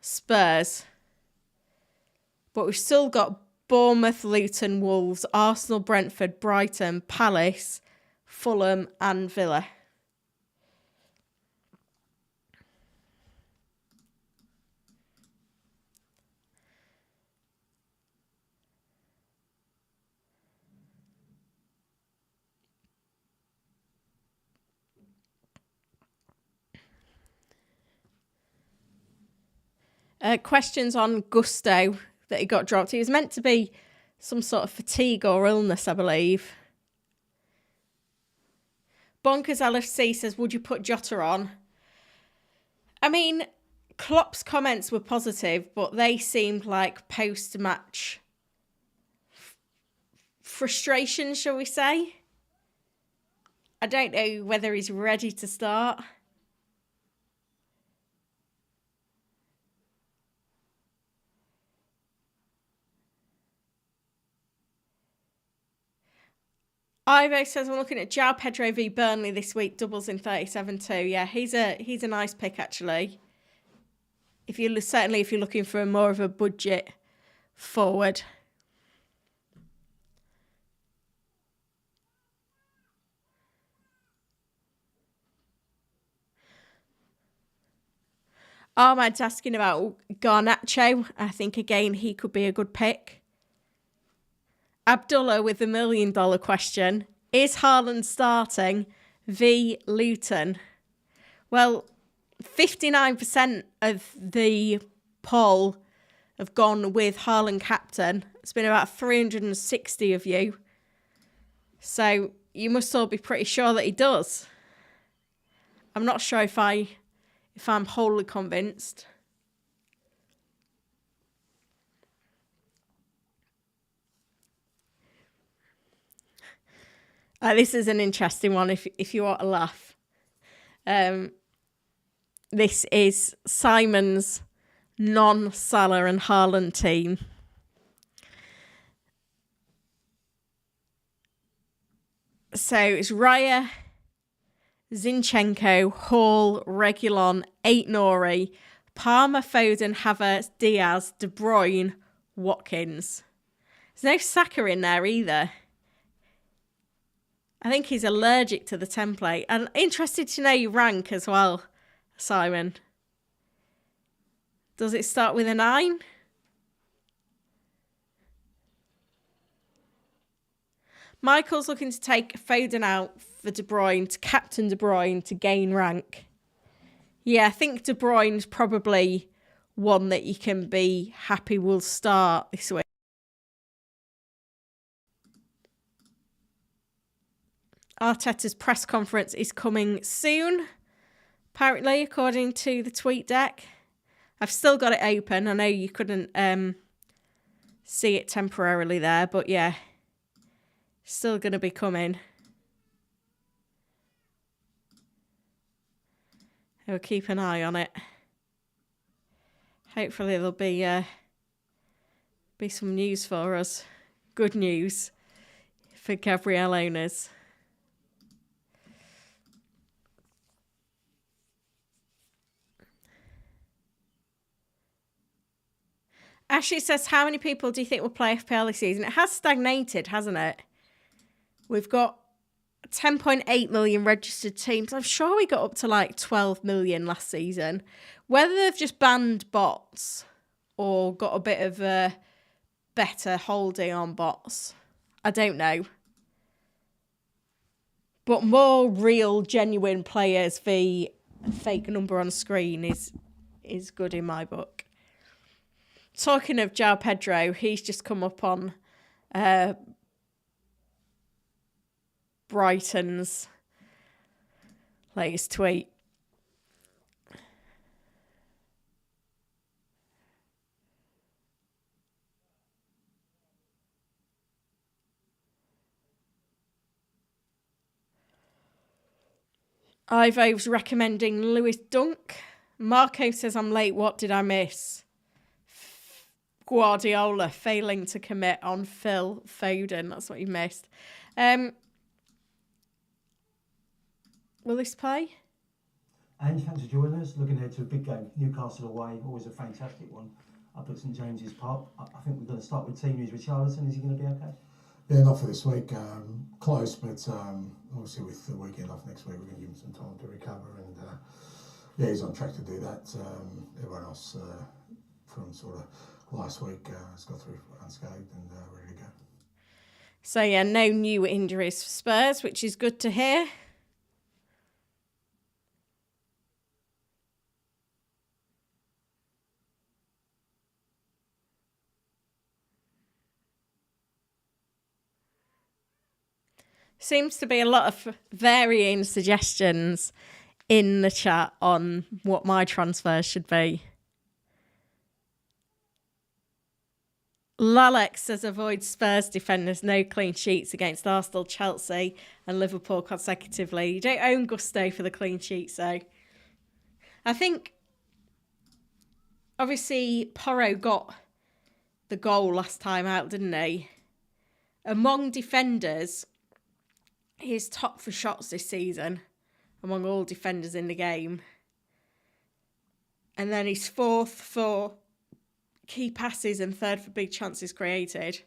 Spurs. But we've still got Bournemouth, Luton, Wolves, Arsenal, Brentford, Brighton, Palace, Fulham and Villa. Questions on Gusto that he got dropped. He was meant to be some sort of fatigue or illness, I believe. Bonkers LFC says, would you put Jota on? I mean, Klopp's comments were positive, but they seemed like post-match frustration, shall we say? I don't know whether he's ready to start. Ivo says, I'm looking at João Pedro v Burnley this week, doubles in 37 too. Yeah, he's a nice pick actually. If you're looking for more of a budget forward. Ahmad's asking about Garnacho. I think, again, he could be a good pick. Abdullah with the $1 million question. Is Haaland starting v Luton? Well, 59% of the poll have gone with Haaland captain. It's been about 360 of you. So you must all be pretty sure that he does. I'm not sure if I'm wholly convinced. This is an interesting one if you want to laugh. This is Simon's non-Salah and Haaland team. So it's Raya, Zinchenko, Hall, Reguilon, Aït-Nouri, Palmer, Foden, Havertz, Diaz, De Bruyne, Watkins. There's no Saka in there either. I think he's allergic to the template. And interested to know your rank as well, Simon. Does it start with a 9? Michael's looking to take Foden out for De Bruyne, to captain De Bruyne to gain rank. Yeah, I think De Bruyne's probably one that you can be happy will start this week. Arteta's press conference is coming soon, apparently, according to the tweet deck. I've still got it open. I know you couldn't see it temporarily there, but yeah, still going to be coming. We'll keep an eye on it. Hopefully there'll be some news for us. Good news for Gabriel owners. Ashley says, how many people do you think will play FPL this season? It has stagnated, hasn't it? We've got 10.8 million registered teams. I'm sure we got up to like 12 million last season. Whether they've just banned bots or got a bit of a better holding on bots, I don't know. But more real, genuine players v fake number on screen is good in my book. Talking of João Pedro, he's just come up on Brighton's latest tweet. Ivo's recommending Lewis Dunk. Marco says, I'm late. What did I miss? Guardiola failing to commit on Phil Foden. That's what you missed. Will this play? And thanks for joining us. Looking ahead to a big game. Newcastle away, always a fantastic one. Up at St James's Park. I think we're going to start with team news. Richarlison, is he going to be okay? Yeah, not for this week. Close, but obviously with the weekend off next week, we're going to give him some time to recover. And yeah, he's on track to do that. Everyone else from sort of last week has got through unscathed and ready to go. So yeah, no new injuries for Spurs, which is good to hear. Seems to be a lot of varying suggestions in the chat on what my transfers should be. Lalex says avoid Spurs defenders, no clean sheets against Arsenal, Chelsea and Liverpool consecutively. You don't own Gusto for the clean sheets though. I think obviously Porro got the goal last time out, didn't he? Among defenders, he's top for shots this season among all defenders in the game. And then he's fourth for key passes and third for big chances created.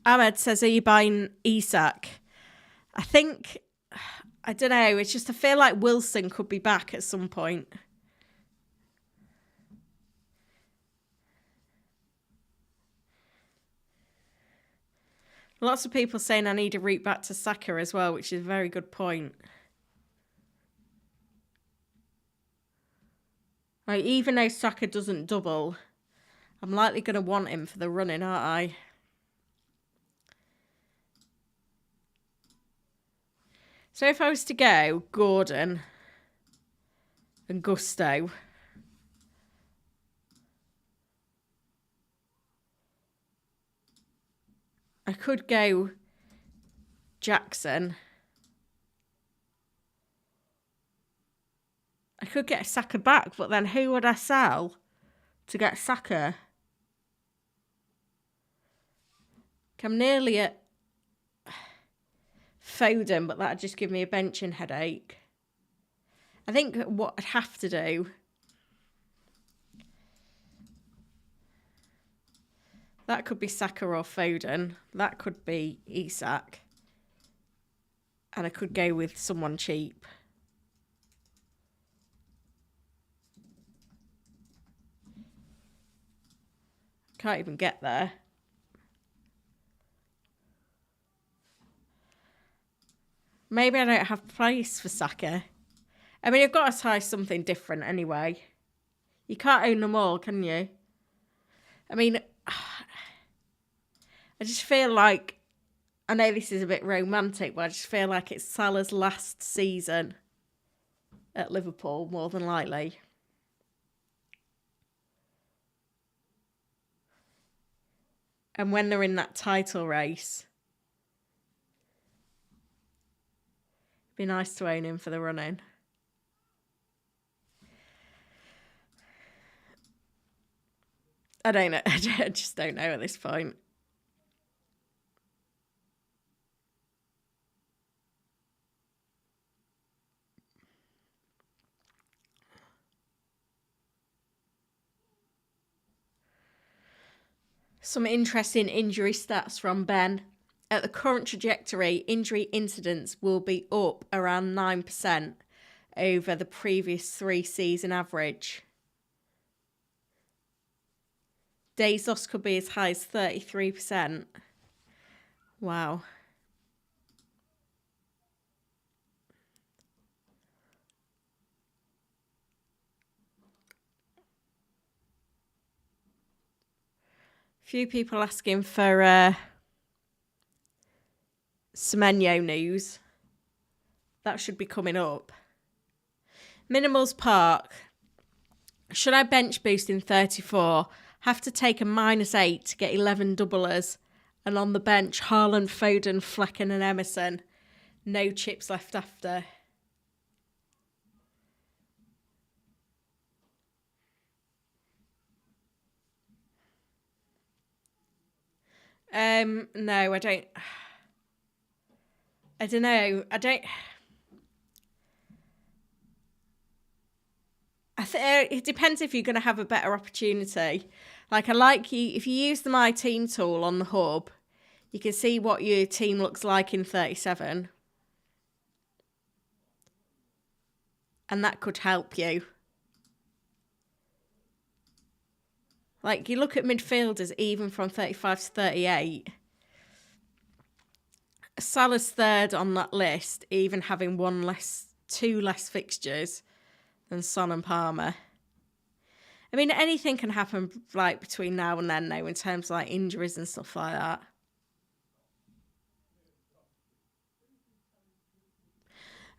Ahmed says, are you buying Isak? I don't know. It's just I feel like Wilson could be back at some point. Lots of people saying I need a route back to Saka as well, which is a very good point. Like, even though Saka doesn't double, I'm likely going to want him for the running, aren't I? So if I was to go Gordon and Gusto, I could go Jackson. I could get Saka back, but then who would I sell to get Saka? I'm nearly at Foden, but that'd just give me a benching headache. I think what I'd have to do... That could be Saka or Foden. That could be Isak. And I could go with someone cheap. Can't even get there. Maybe I don't have place for Saka. I mean, I've got to try something different anyway. You can't own them all, can you? I mean, I just feel like, I know this is a bit romantic, but I just feel like it's Salah's last season at Liverpool, more than likely. And when they're in that title race, it'd be nice to own him for the run-in. I don't know. I just don't know at this point. Some interesting injury stats from Ben. At the current trajectory, injury incidence will be up around 9% over the previous 3-season average. Days lost could be as high as 33%. Wow. Few people asking for Semenyo news. That should be coming up. Minimals Park. Should I bench boost in 34? Have to take a -8 to get 11 doublers. And on the bench, Haaland, Foden, Flecken and Emerson. No chips left after. No, I don't. I don't know. It depends if you're going to have a better opportunity. Like, I like you, if you use the My Team tool on the hub, you can see what your team looks like in 37. And that could help you. Like, you look at midfielders even from 35 to 38. Salah's third on that list, even having two less fixtures than Son and Palmer. I mean, anything can happen like between now and then, though, in terms of like injuries and stuff like that.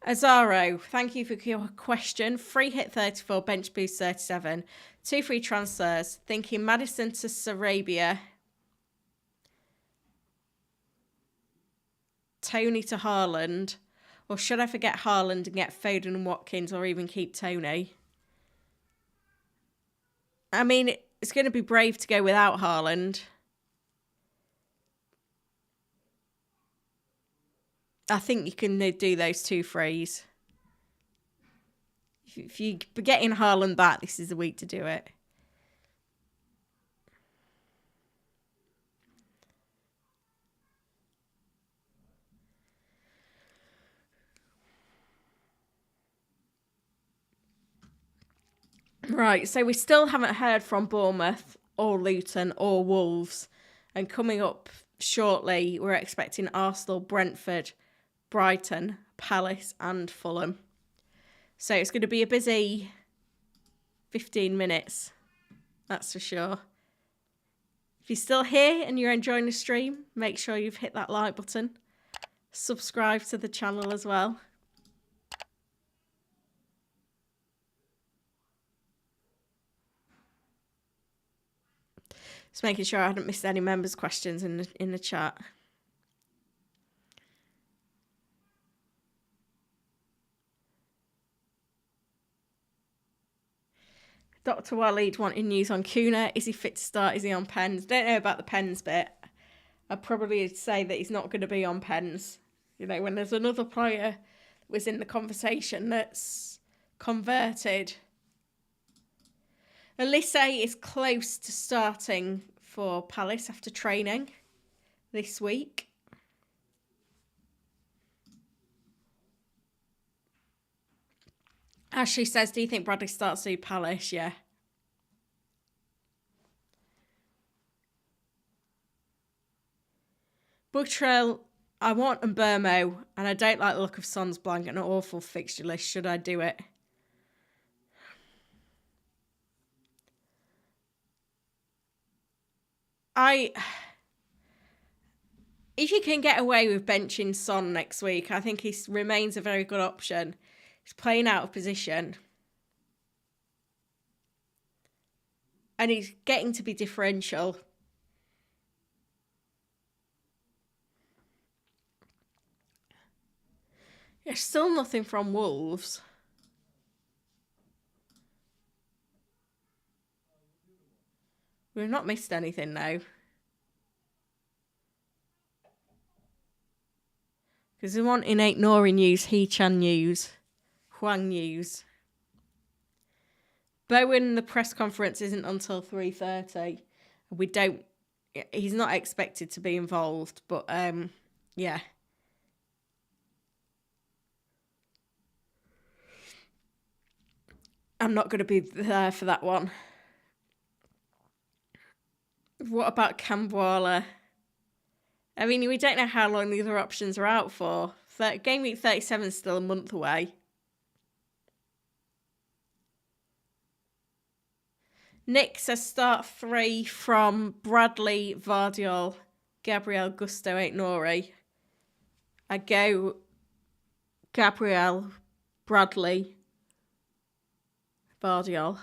Azaro, thank you for your question. Free hit 34, bench boost 37, 2 free transfers. Thinking Maddison to Sarabia, Tony to Haaland, or should I forget Haaland and get Foden and Watkins, or even keep Tony? I mean, it's going to be brave to go without Haaland. I think you can do those 2 frees. If you're getting Haaland back, this is the week to do it. Right, so we still haven't heard from Bournemouth or Luton or Wolves. And coming up shortly, we're expecting Arsenal, Brentford, Brighton, Palace and Fulham. So it's going to be a busy 15 minutes, that's for sure. If you're still here and you're enjoying the stream, make sure you've hit that like button. Subscribe to the channel as well. Just making sure I hadn't missed any members' questions in the chat. Dr. Waleed wanting news on Kuna. Is he fit to start? Is he on pens? Don't know about the pens bit. I'd probably say that he's not going to be on pens. You know, when there's another player that was in the conversation that's converted. Elise is close to starting for Palace after training this week. Ashley says, do you think Bradley starts to Palace? Yeah. Buttrell, I want Mbermo, and I don't like the look of Son's blank, an awful fixture list. Should I do it? If you can get away with benching Son next week, I think he remains a very good option. He's playing out of position. And he's getting to be differential. There's still nothing from Wolves. We've not missed anything now. Because we want innate Nori news, Hee-Chan news, Huang news. Bowen, the press conference isn't until 3:30. He's not expected to be involved, but yeah. I'm not going to be there for that one. What about Camboala? I mean, we don't know how long the other options are out for. Game week 37 is still a month away. Nick says start 3 from Bradley, Vardiol, Gabriel, Gusto, Nori. I go Gabriel, Bradley, Vardiol.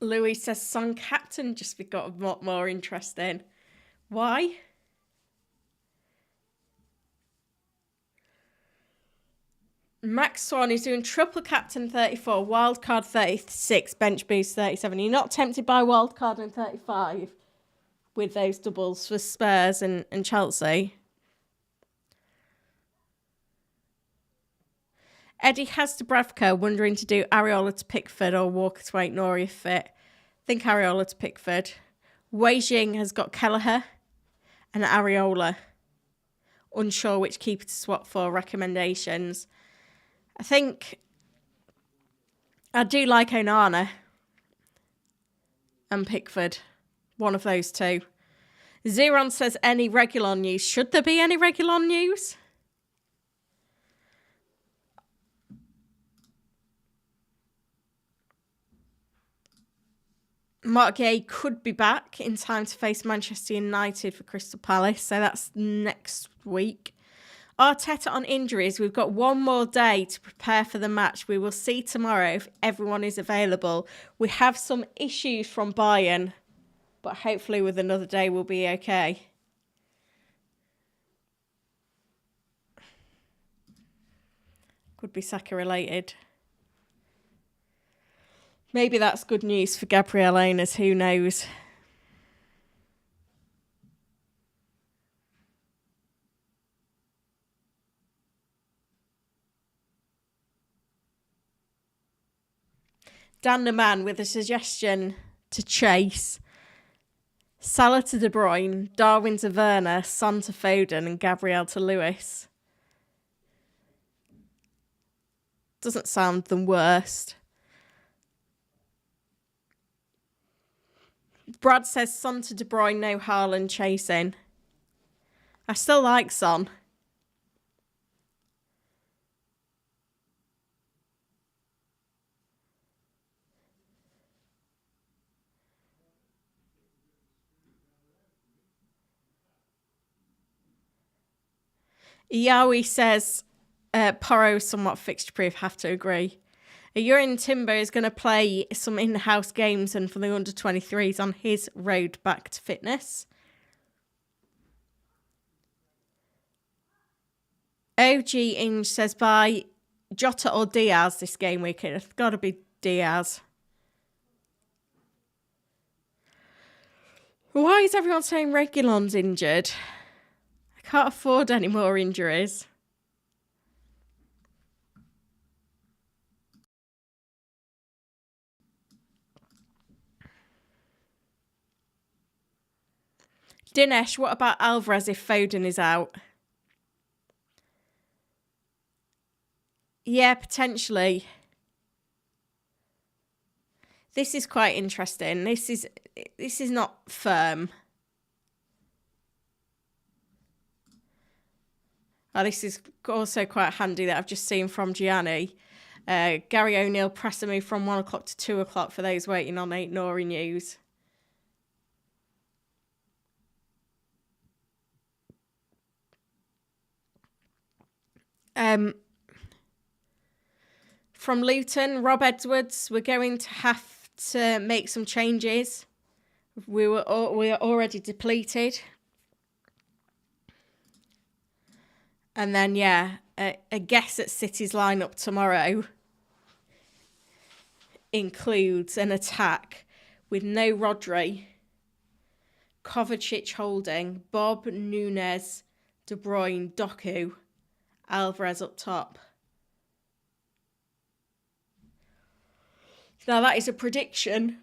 Louis says Son captain just got a lot more interesting. Why? Max Swan is doing triple captain 34, wildcard 36, bench boost 37. You're not tempted by wildcard and 35 with those doubles for Spurs and Chelsea? Eddie has to Bravka wondering to do Areola to Pickford or Walker to Nori if fit. Think Areola to Pickford. Wei Jing has got Kelleher and Areola. Unsure which keeper to swap for. Recommendations. I think I do like Onana and Pickford. One of those two. Zeron says any Regulon news. Should there be any Regulon news? Mark Gay could be back in time to face Manchester United for Crystal Palace, so that's next week. Arteta on injuries. We've got one more day to prepare for the match. We will see tomorrow if everyone is available. We have some issues from Bayern, but hopefully with another day we'll be okay. Could be Saka related. Maybe that's good news for Gabriel owners, who knows? Dan the Man with a suggestion to Chase. Salah to De Bruyne, Darwin to Werner, Son to Foden and Gabriel to Lewis. doesn't sound the worst. Brad says Son to De Bruyne, no Haaland chasing. I still like Son. Yowie says Porro is somewhat fixture proof, have to agree. Urine Timber is going to play some in-house games and for the under-23s on his road back to fitness. OG Inge says by Jota or Diaz this game week. It's got to be Diaz. Why is everyone saying Reguilon's injured? I can't afford any more injuries. Dinesh, what about Alvarez if Foden is out? Yeah, potentially. This is quite interesting. This is not firm. Oh, this is also quite handy that I've just seen from Gianni. Gary O'Neill pressing me from 1 o'clock to 2 o'clock for those waiting on 8 Nori news. From Luton, Rob Edwards, we're going to have to make some changes. We are already depleted. And then, yeah, a guess at City's lineup tomorrow includes an attack with no Rodri, Kovacic holding, Bob, Nunes, De Bruyne, Doku, Alvarez up top. Now, that is a prediction,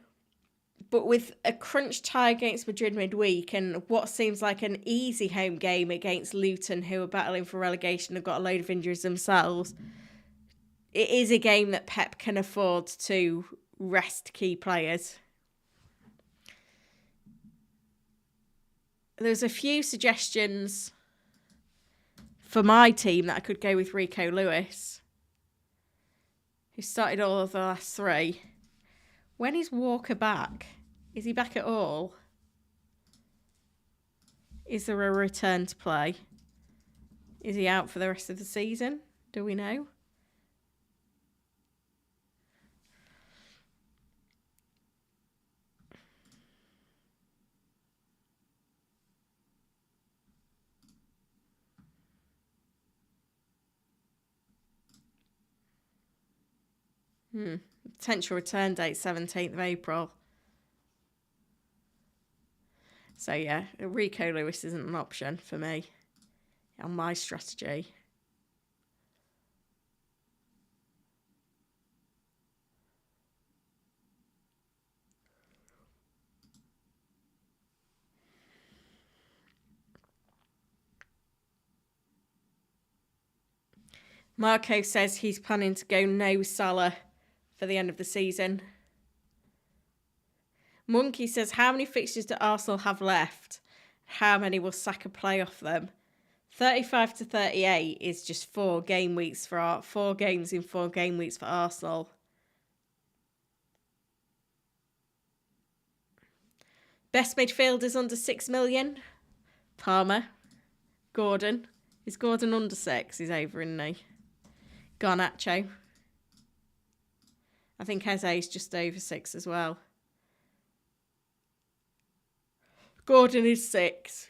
but with a crunch tie against Madrid midweek and what seems like an easy home game against Luton, who are battling for relegation, have got a load of injuries themselves, it is a game that Pep can afford to rest key players. There's a few suggestions for my team that I could go with Rico Lewis, who started all of the last 3. When is Walker back? Is he back at all? Is there a return to play? Is he out for the rest of the season? Do we know? Potential return date 17th of April. So yeah, Rico Lewis isn't an option for me on my strategy. Marco says he's planning to go no Salah for the end of the season. Monkey says, how many fixtures do Arsenal have left? How many will Saka play off them? 35 to 38 is just 4 game weeks for 4 games in 4 game weeks for Arsenal. Best midfielders under 6 million. Palmer. Gordon. Is Gordon under 6? He's over, isn't he? Garnacho. I think Eze is just over 6 as well. Gordon is 6.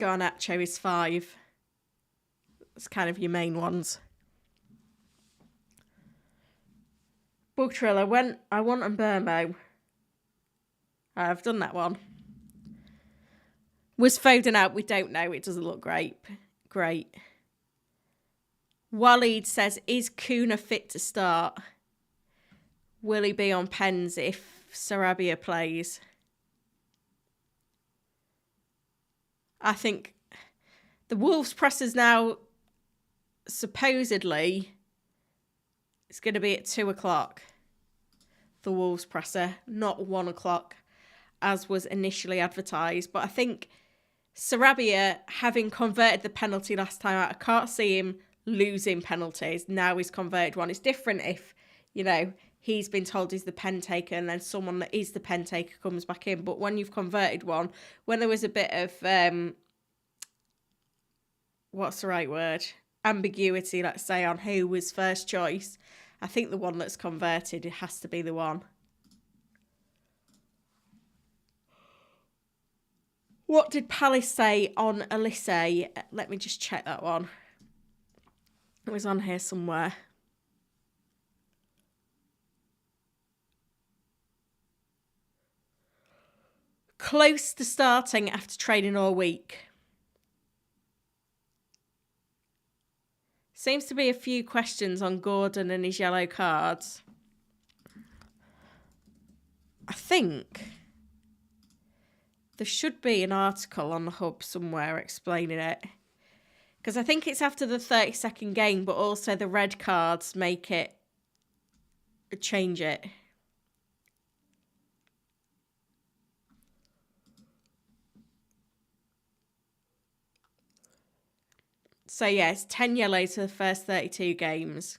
Garnacho is 5. That's kind of your main ones. Bug Triller, I want Mbermo. I've done that one. Was Foden out? We don't know. It doesn't look great. Waleed says, is Kuna fit to start? Will he be on pens if Sarabia plays? I think The Wolves presser's now supposedly it's going to be at 2 o'clock. The Wolves presser, not 1 o'clock, as was initially advertised. But I think Sarabia, having converted the penalty last time out, I can't see him losing penalties. Now he's converted one. It's different if, you know, he's been told he's the pen taker and then someone that is the pen taker comes back in. But when you've converted one, when there was a bit of, what's the right word? Ambiguity, let's say, on who was first choice, I think the one that's converted, it has to be the one. What did Palace say on Elise? Let me just check that one. It was on here somewhere. Close to starting after training all week. Seems to be a few questions on Gordon and his yellow cards. I think there should be an article on the Hub somewhere explaining it. Because I think it's after the 30-second game, but also the red cards make it change it. So yeah, it's 10 yellows for the first 32 games.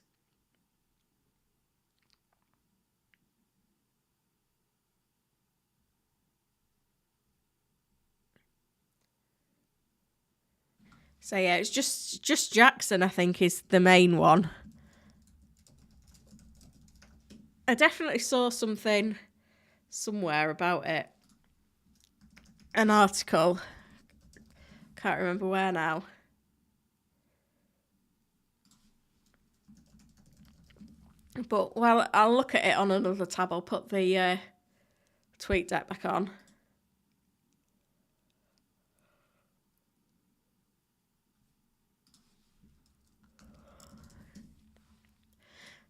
So yeah, it's just Jackson, I think, is the main one. I definitely saw something somewhere about it. An article. Can't remember where now. But well, I'll look at it on another tab. I'll put the tweet deck back on.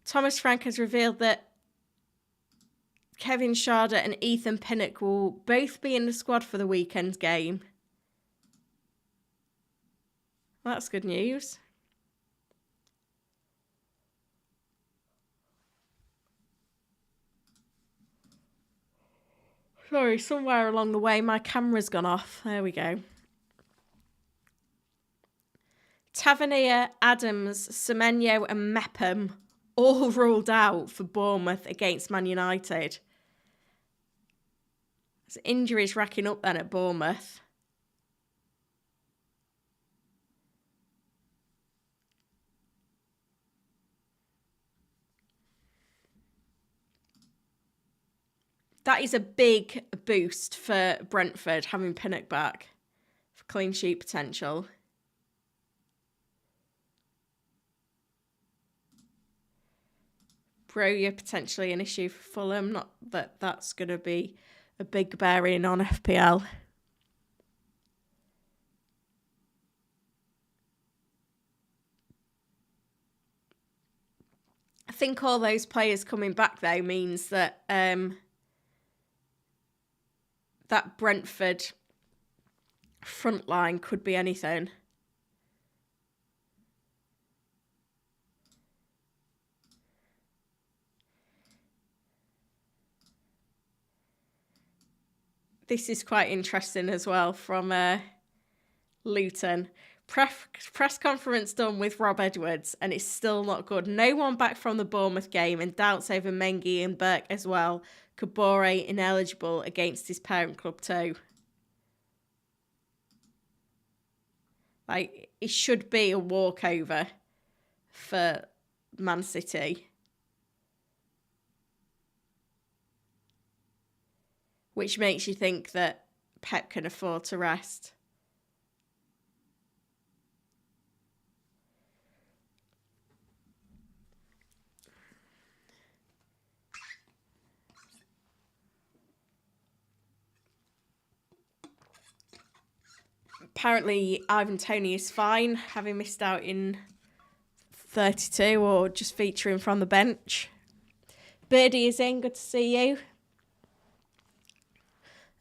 Thomas Frank has revealed that Kevin Schade and Ethan Pinnock will both be in the squad for the weekend's game. That's good news. Sorry, somewhere along the way my camera's gone off. There we go. Tavernier, Adams, Semenyo and Mepham all ruled out for Bournemouth against Man United. There's injuries racking up then at Bournemouth. That is a big boost for Brentford, having Pinnock back for clean sheet potential. Broja potentially an issue for Fulham. Not that that's going to be a big bearing on FPL. I think all those players coming back, though, means that that Brentford front line could be anything. This is quite interesting as well from Luton. Press conference done with Rob Edwards and it's still not good. No one back from the Bournemouth game and doubts over Mengi and Burke as well. Kabore ineligible against his parent club too. Like, it should be a walkover for Man City. Which makes you think that Pep can afford to rest. Apparently, Ivan Toney is fine, having missed out in 32 or just featuring from the bench. Birdie is in, good to see you.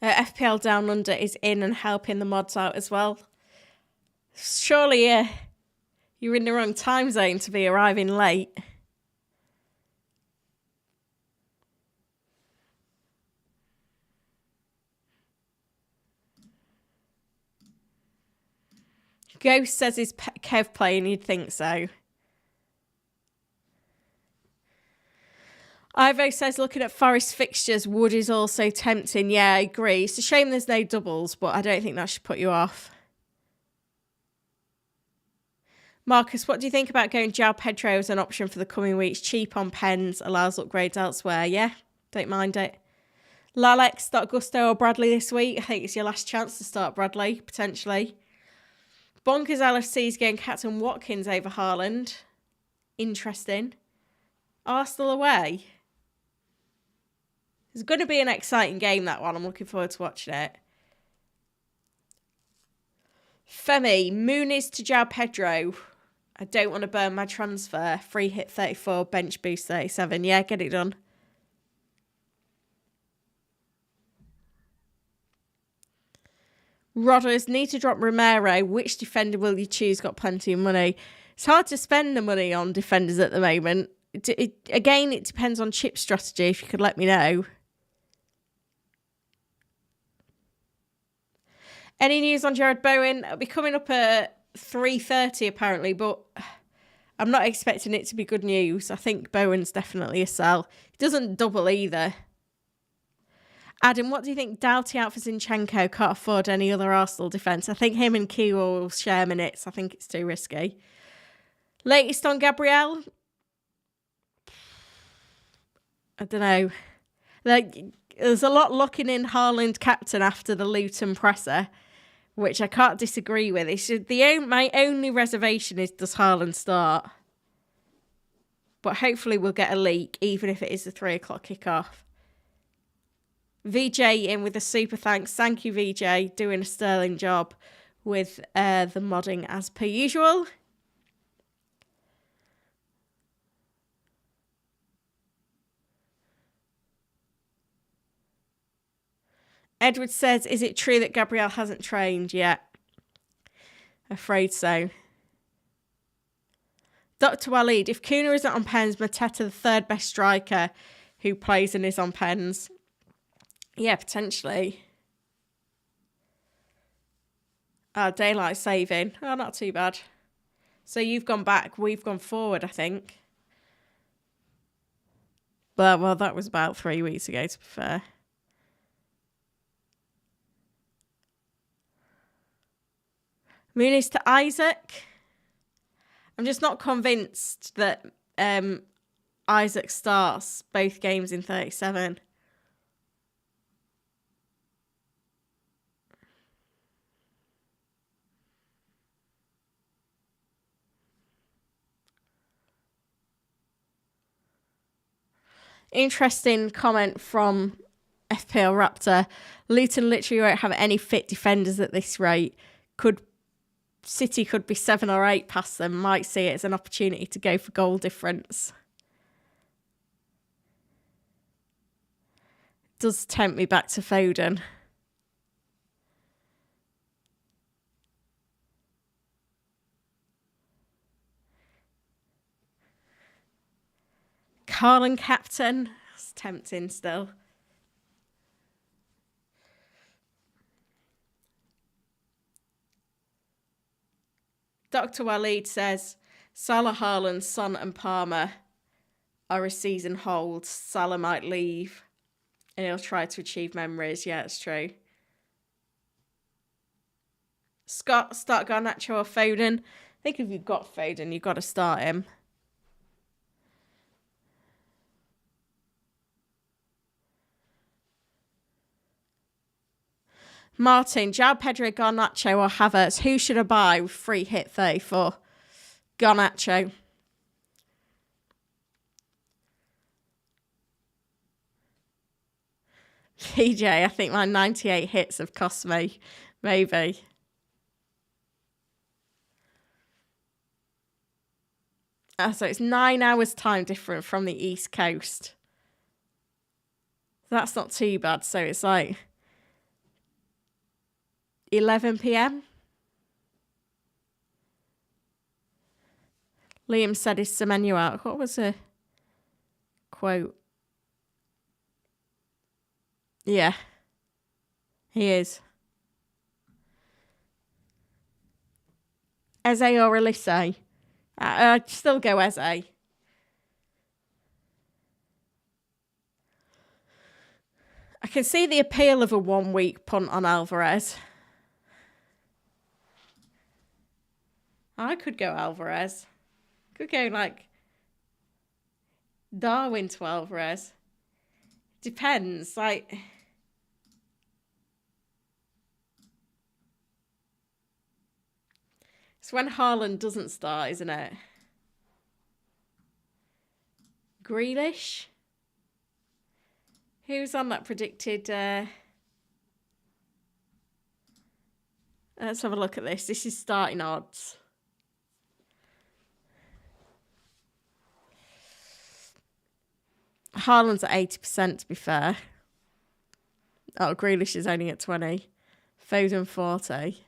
FPL Down Under is in and helping the mods out as well. Surely you're in the wrong time zone to be arriving late. Ghost says is Kev playing, you'd think so. Ivo says looking at Forest fixtures, Wood is also tempting. Yeah, I agree. It's a shame there's no doubles, but I don't think that should put you off. Marcus, what do you think about going João Pedro as an option for the coming weeks? Cheap on pens, allows upgrades elsewhere. Yeah, don't mind it. Lalex, start Gusto or Bradley this week. I think it's your last chance to start Bradley, potentially. Bonkers LFC's going Captain Watkins over Haaland. Interesting. Arsenal away. It's going to be an exciting game, that one. I'm looking forward to watching it. Femi, Muniz to João Pedro. I don't want to burn my transfer. Free hit 34, bench boost 37. Yeah, get it done. Rodders, need to drop Romero. Which defender will you choose? Got plenty of money. It's hard to spend the money on defenders at the moment. Again, it depends on chip strategy, if you could let me know. Any news on Jared Bowen? It'll be coming up at 3:30 apparently, but I'm not expecting it to be good news. I think Bowen's definitely a sell. He doesn't double either. Adam, what do you think? Doughty out for Zinchenko, can't afford any other Arsenal defence. I think him and Kiwa will share minutes. I think it's too risky. Latest on Gabriel? I don't know. There's a lot locking in Haaland captain after the Luton presser, which I can't disagree with. My only reservation is, does Haaland start? But hopefully we'll get a leak, even if it is the 3 o'clock kickoff. VJ in with a super thanks. Thank you, VJ. Doing a sterling job with the modding as per usual. Edward says, is it true that Gabriel hasn't trained yet? Afraid so. Dr. Walid, if Kuna isn't on pens, Mateta the third best striker who plays and is on pens. Yeah, potentially. Daylight saving. Oh, not too bad. So you've gone back, we've gone forward, I think. But, well, that was about 3 weeks ago, to be fair. Muniz to Isaac. I'm just not convinced that Isaac starts both games in 37. Interesting comment from FPL Raptor. Luton literally won't have any fit defenders at this rate. City could be 7 or 8 past them. Might see it as an opportunity to go for goal difference. Does tempt me back to Foden. Carlin captain. It's tempting still. Dr. Walid says, Salah, Haaland, Son and Palmer are a season hold. Salah might leave and he'll try to achieve memories. Yeah, it's true. Scott, start Garnacho or Foden. I think if you've got Foden, you've got to start him. Martin, João Pedro, Garnacho or Havertz. Who should I buy with free hit 34? Garnacho. PJ, I think my 98 hits have cost me. Maybe. So it's 9 hours time different from the East Coast. That's not too bad. So it's like 11 p.m. Liam said his Semenyo out. What was the quote? Yeah, he is. Eze or Elise? I'd still go Eze. I can see the appeal of a 1 week punt on Alvarez. I could go Alvarez. Could go like Darwin to Alvarez. Depends. Like, it's when Haaland doesn't start, isn't it? Grealish? Who's on that predicted? Let's have a look at this. This is starting odds. Haaland's at 80%, to be fair. Oh, Grealish is only at 20. Foden 40.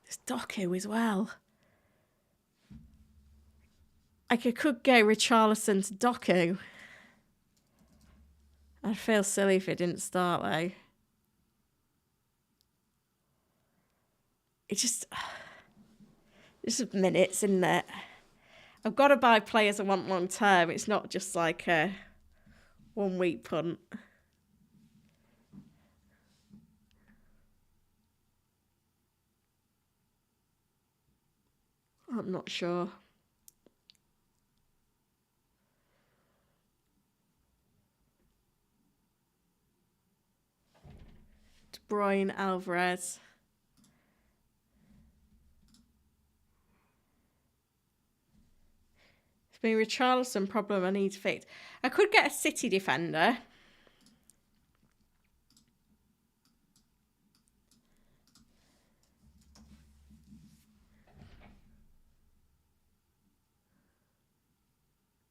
There's Doku as well. I could go Richarlison to Doku. I'd feel silly if it didn't start, though. It's just minutes, isn't it? I've got to buy players I want long term. It's not just like a 1 week punt. I'm not sure. De Bruyne, Alvarez. Been a Richarlison problem I need to fix. I could get a City defender.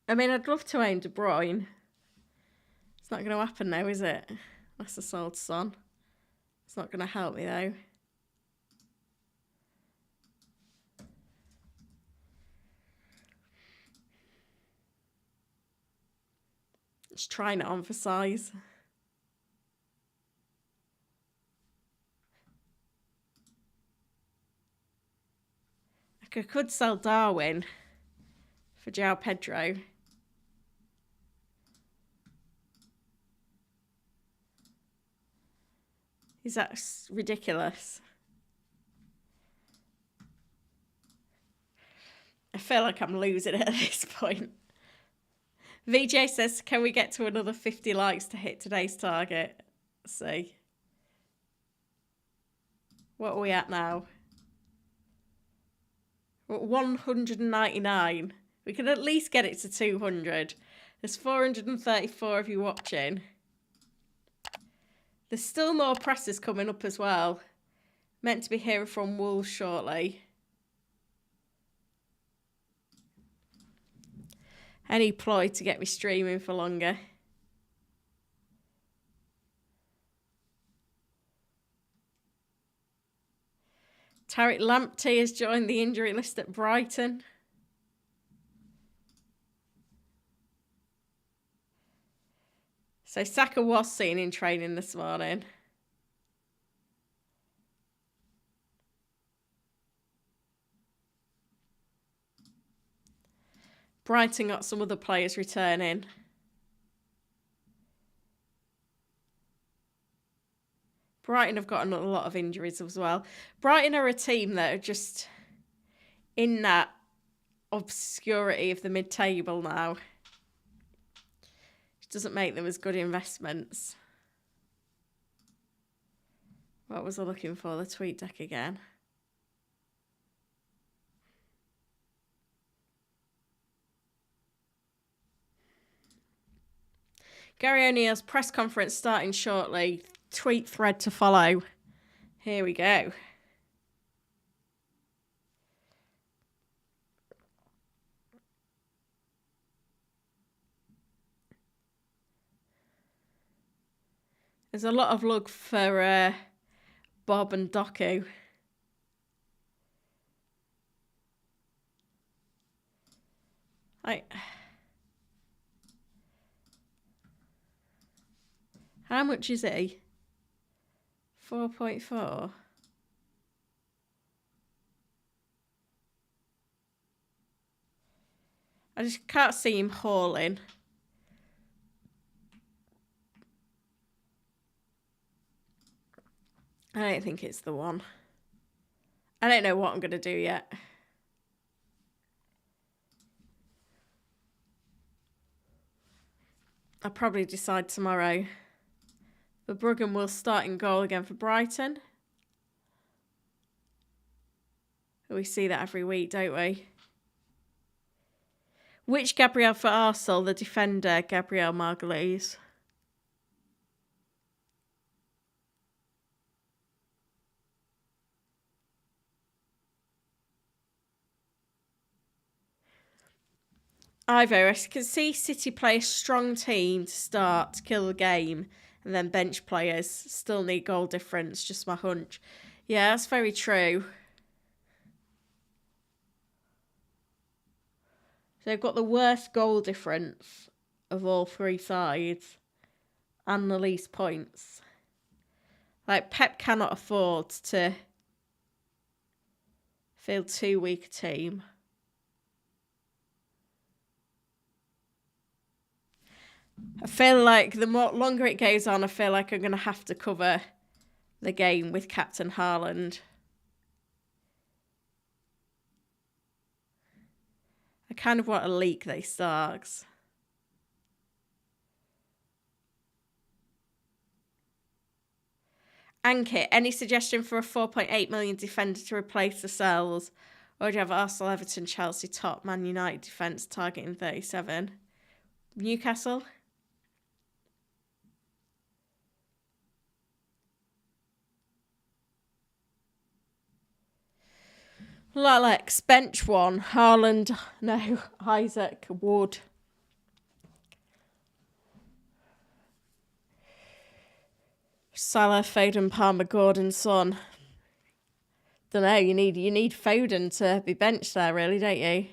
I mean, I'd love to own De Bruyne. It's not going to happen now, is it? Unless I sold Son. It's not going to help me, though. Just trying to emphasise. I could sell Darwin for João Pedro. Is that ridiculous? I feel like I'm losing it at this point. VJ says, can we get to another 50 likes to hit today's target? Let's see. What are we at now? We're at 199. We can at least get it to 200. There's 434 of you watching. There's still more presses coming up as well. Meant to be hearing from Wolves shortly. Any ploy to get me streaming for longer? Tariq Lamptey has joined the injury list at Brighton. So Saka was seen in training this morning. Brighton got some other players returning. Brighton have got a lot of injuries as well. Brighton are a team that are just in that obscurity of the mid-table now. Which doesn't make them as good investments. What was I looking for? The tweet deck again. Gary O'Neill's press conference starting shortly. Tweet thread to follow. Here we go. There's a lot of love for Bob and Doku. How much is he? 4.4. I just can't see him hauling. I don't think it's the one. I don't know what I'm going to do yet. I'll probably decide tomorrow. Verbruggen will start in goal again for Brighton. We see that every week, don't we? Which Gabriel for Arsenal? The defender, Gabriel Margulies. Ivo, I can see City play a strong team to start, to kill the game, and then bench players still need goal difference, just my hunch. Yeah, that's very true. So they've got the worst goal difference of all three sides and the least points. Like, Pep cannot afford to field too weak a team. I feel like the longer it goes on, I feel like I'm going to have to cover the game with Captain Haaland. I kind of want to leak these Starks. Ankit, any suggestion for a 4.8 million defender to replace the Cells? Or do you have Arsenal, Everton, Chelsea, top Man United defence targeting 37? Newcastle? Alex, bench one. Haaland, no. Isaac, Wood. Salah, Foden, Palmer, Gordon, Son. Don't know, you need Foden to be benched there, really, don't you?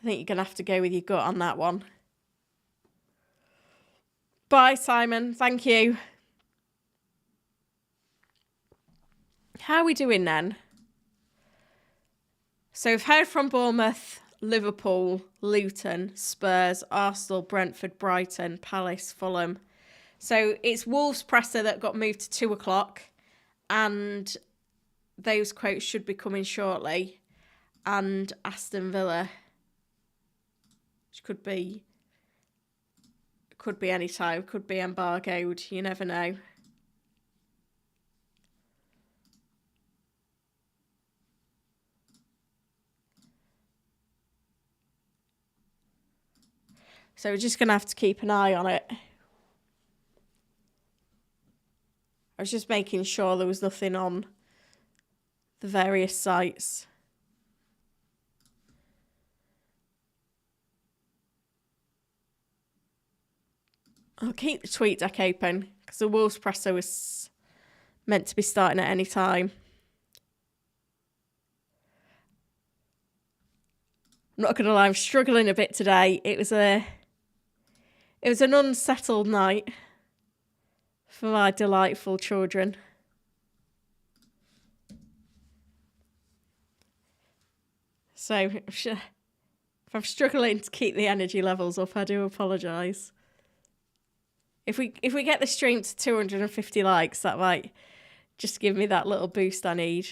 I think you're going to have to go with your gut on that one. Bye, Simon. Thank you. How are we doing then? So we've heard from Bournemouth, Liverpool, Luton, Spurs, Arsenal, Brentford, Brighton, Palace, Fulham. So it's Wolves presser that got moved to 2 o'clock, and those quotes should be coming shortly. And Aston Villa, which could be any time, could be embargoed. You never know. So we're just going to have to keep an eye on it. I was just making sure there was nothing on the various sites. I'll keep the tweet deck open because the Wolves presser was meant to be starting at any time. I'm not going to lie, I'm struggling a bit today. It was an unsettled night for my delightful children. So if I'm struggling to keep the energy levels up, I do apologise. If we get the stream to 250 likes, that might just give me that little boost I need.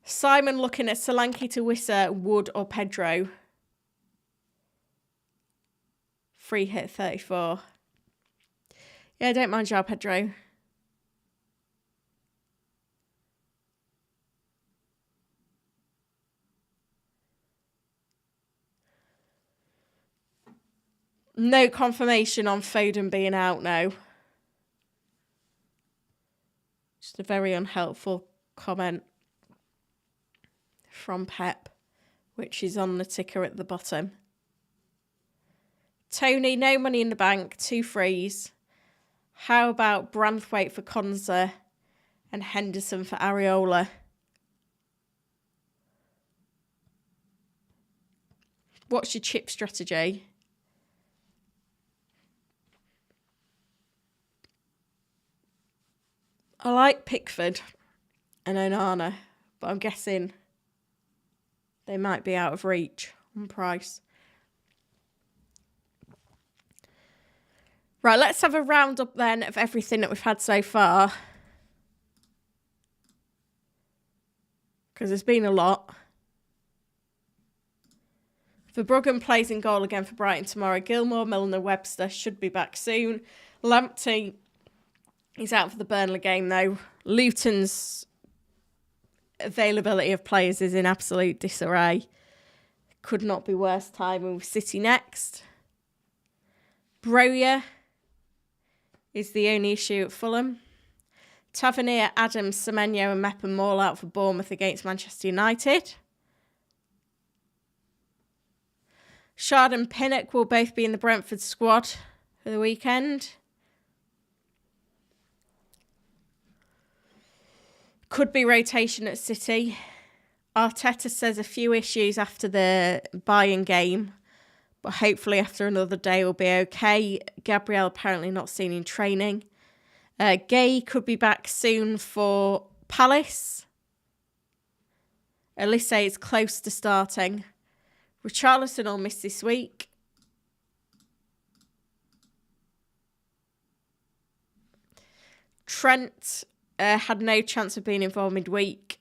Simon looking at Solanke to Wissa, Wood or Pedro. Free hit 34. Yeah, I don't mind João Pedro. No confirmation on Foden being out now. Just a very unhelpful comment from Pep, which is on the ticker at the bottom. Tony, no money in the bank, 2 frees. How about Branthwaite for Konza And Henderson for Areola. What's your chip strategy? I like Pickford and Onana, but I'm guessing they might be out of reach on price. Right, let's have a roundup then of everything that we've had so far. Because there's been a lot. Verbruggen plays in goal again for Brighton tomorrow. Gilmore, Milner, Webster should be back soon. Lamptey is out for the Burnley game though. Luton's availability of players is in absolute disarray. Could not be worse timing with City next. Broja is the only issue at Fulham. Tavernier, Adams, Semenyo and Mepham all out for Bournemouth against Manchester United. Shard and Pinnock will both be in the Brentford squad for the weekend. Could be rotation at City. Arteta says a few issues after the Bayern game, but hopefully after another day will be okay. Gabriel apparently not seen in training. Gay could be back soon for Palace. Elise is close to starting. Richarlison will miss this week. Trent had no chance of being involved midweek.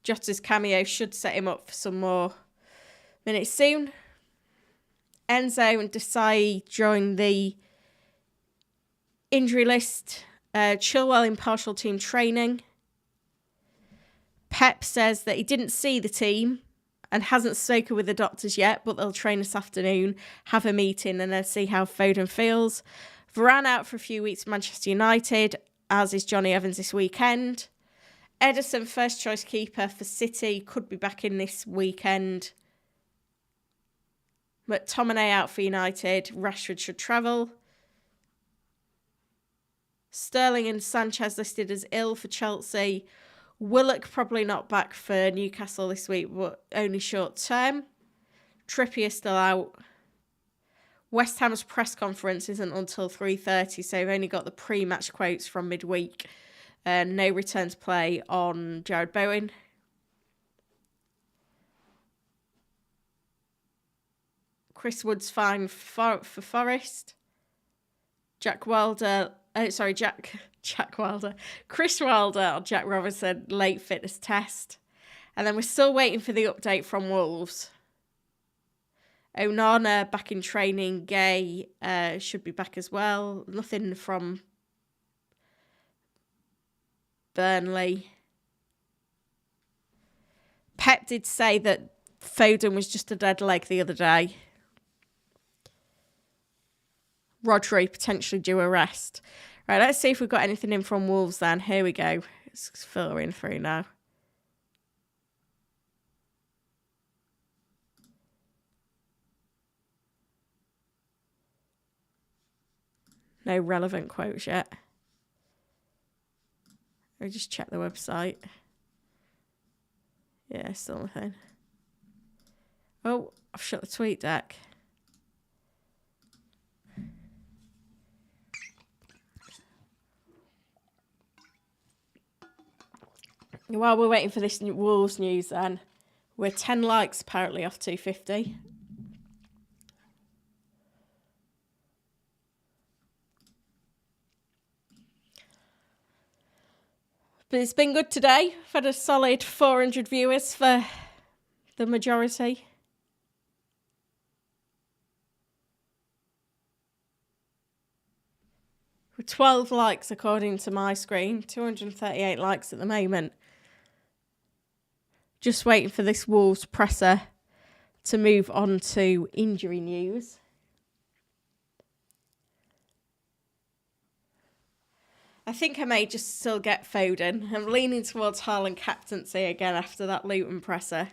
Jota's cameo should set him up for some more minutes soon. Enzo and Desai join the injury list. Chilwell in partial team training. Pep says that he didn't see the team and hasn't spoken with the doctors yet, but they'll train this afternoon, have a meeting and then see how Foden feels. Varane out for a few weeks for Manchester United, as is Johnny Evans this weekend. Ederson, first choice keeper for City, could be back in this weekend. McTominay out for United. Rashford should travel. Sterling and Sanchez listed as ill for Chelsea. Willock probably not back for Newcastle this week, but only short term. Trippier still out. West Ham's press conference isn't until 3:30, so we've only got the pre-match quotes from midweek. No return to play on Jared Bowen. Chris Wood's fine for Forest. Jack Wilder. Chris Wilder or Jack Robinson late fitness test. And then we're still waiting for the update from Wolves. Onana back in training. Gay should be back as well. Nothing from Burnley. Pep did say that Foden was just a dead leg the other day. Rodri potentially due a rest. Right, let's see if we've got anything in from Wolves then. Here we go. It's filtering through now. No relevant quotes yet. Let me just check the website. Yeah, still nothing. Oh, I've shut the tweet deck. While we're waiting for this Wolves news then, we're 10 likes apparently off 250. But it's been good today. I've had a solid 400 viewers for the majority. With 12 likes according to my screen. 238 likes at the moment. Just waiting for this Wolves presser to move on to injury news. I think I may just still get Foden. I'm leaning towards Haaland captaincy again after that Luton presser.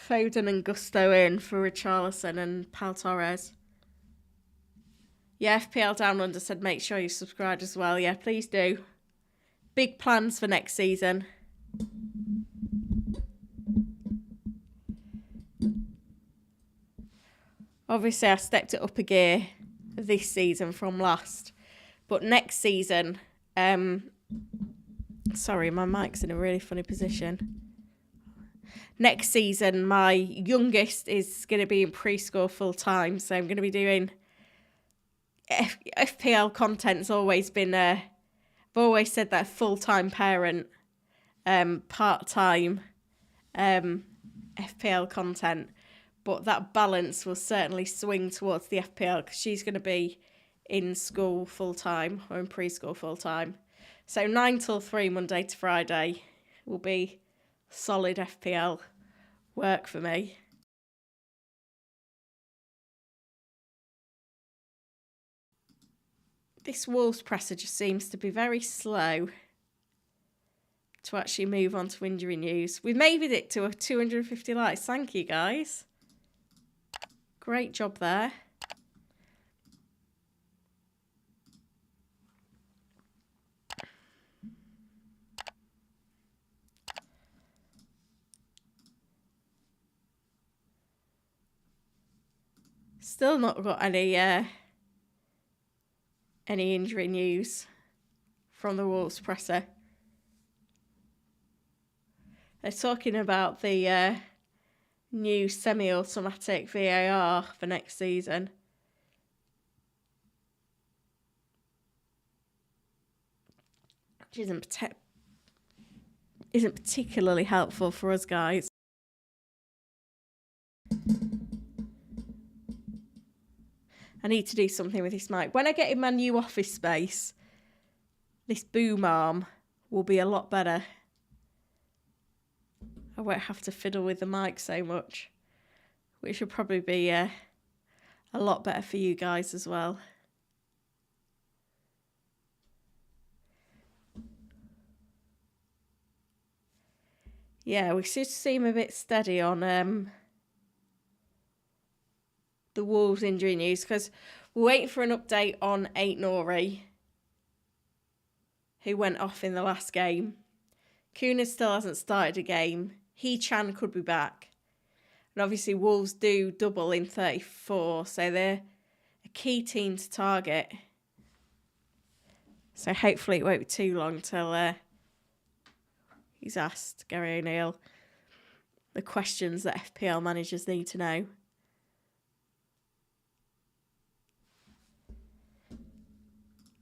Foden and Gusto in for Richarlison and Pal Torres. Yeah, FPL Down Under said make sure you subscribe as well. Yeah, please do. big plans for next season? Obviously, I stepped it up a gear this season from last. But next season, sorry, my mic's in a really funny position. Next season, my youngest is going to be in preschool full time. So I'm going to be doing FPL content's always been, I've always said that full-time parent, part-time FPL content. But that balance will certainly swing towards the FPL because she's going to be in school full-time or in preschool full-time. So 9 till 3, Monday to Friday, will be solid FPL work for me. This Wolves presser just seems to be very slow to actually move on to injury news. We've made it to 250 likes. Thank you, guys. Great job there. Still not got any injury news from the Wolves presser. They're talking about the new semi-automatic VAR for next season. Which isn't particularly helpful for us guys. I need to do something with this mic. When I get in my new office space, this boom arm will be a lot better. I won't have to fiddle with the mic so much, which will probably be a lot better for you guys as well. Yeah, we should seem a bit steady on the Wolves injury news because we're waiting for an update on Ait-Nouri, who went off in the last game. Kuna still hasn't started a game. Chan could be back. And obviously Wolves do double in 34, so they're a key team to target. So hopefully it won't be too long till he's asked Gary O'Neill the questions that FPL managers need to know.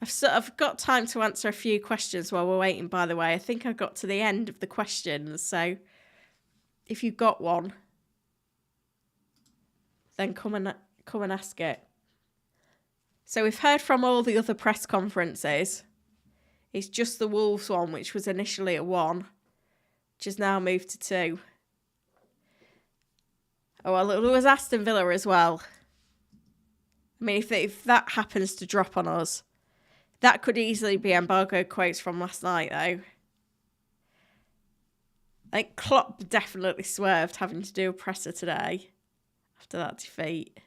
I've got time to answer a few questions while we're waiting, by the way. I think I got to the end of the questions, so if you've got one, then come and ask it. So we've heard from all the other press conferences. It's just the Wolves one, which was initially at 1, which has now moved to 2. Oh, well, there was Aston Villa as well. I mean, if that happens to drop on us, that could easily be embargo quotes from last night, though. I think Klopp definitely swerved having to do a presser today after that defeat.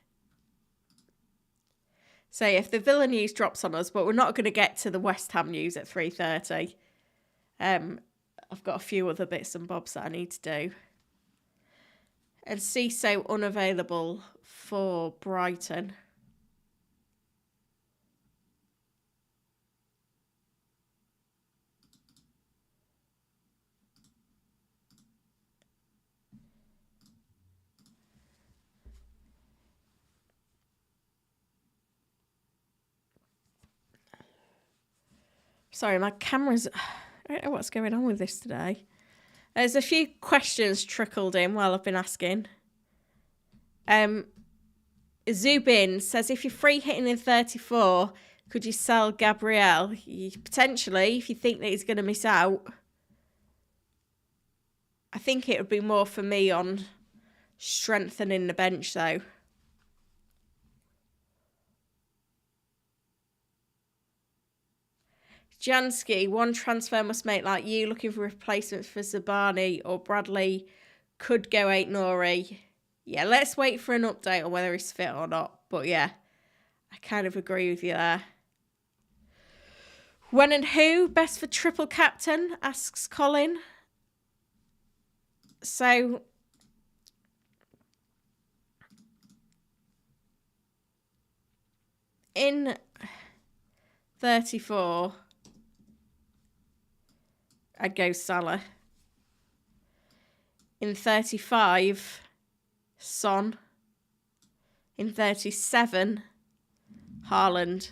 So if the Villa news drops on us, but we're not going to get to the West Ham news at 3:30. I've got a few other bits and bobs that I need to do. And Cisse unavailable for Brighton. Sorry, my camera's... I don't know what's going on with this today. There's a few questions trickled in while I've been asking. Zubin says, if you're free hitting in 34, could you sell Gabriel? Potentially, if you think that he's going to miss out. I think it would be more for me on strengthening the bench, though. Jansky, one transfer must make like you, looking for replacements for Zabani or Bradley. Could go Ait-Nouri. Yeah, let's wait for an update on whether he's fit or not. But yeah, I kind of agree with you there. When and who best for triple captain, asks Colin. So in 34, I'd go Salah. In 35, Son. In 37, Haaland.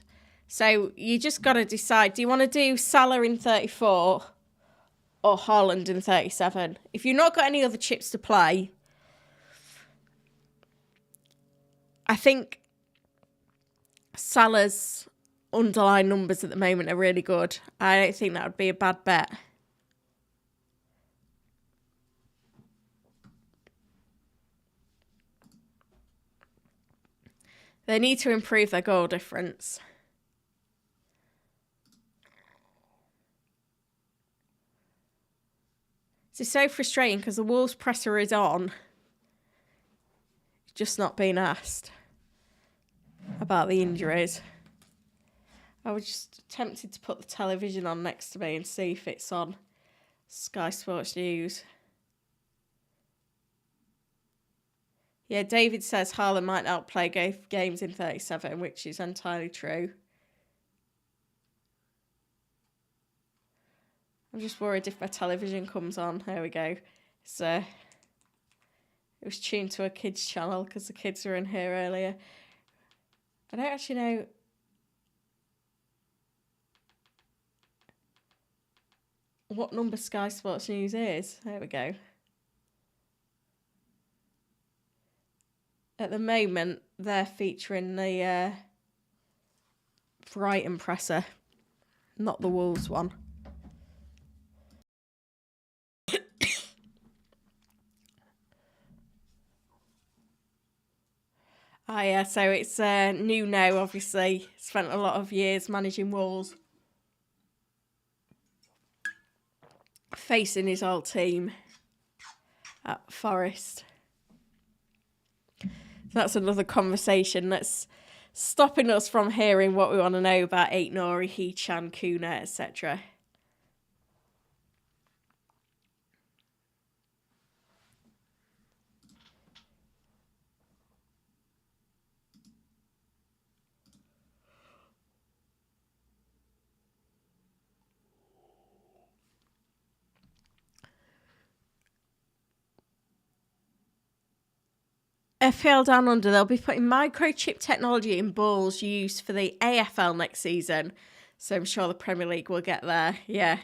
So you just got to decide, do you want to do Salah in 34 or Haaland in 37? If you've not got any other chips to play, I think Salah's underlying numbers at the moment are really good. I don't think that would be a bad bet. They need to improve their goal difference. It's so frustrating because the Wolves presser is on. Just not being asked about the injuries. I was just tempted to put the television on next to me and see if it's on Sky Sports News. Yeah, David says Haaland might not play games in 37, which is entirely true. I'm just worried if my television comes on. There we go. So it was tuned to a kids channel because the kids were in here earlier. I don't actually know. What number Sky Sports News is. There we go. At the moment, they're featuring the Brighton presser, not the Wolves one. Yeah, so it's new now, obviously. Spent a lot of years managing Wolves. Facing his old team at Forest. That's another conversation that's stopping us from hearing what we want to know about Aït-Nouri, Hee-Chan, Kuna, etc. FPL Down Under, they'll be putting microchip technology in balls used for the AFL next season. So I'm sure the Premier League will get there. Yeah,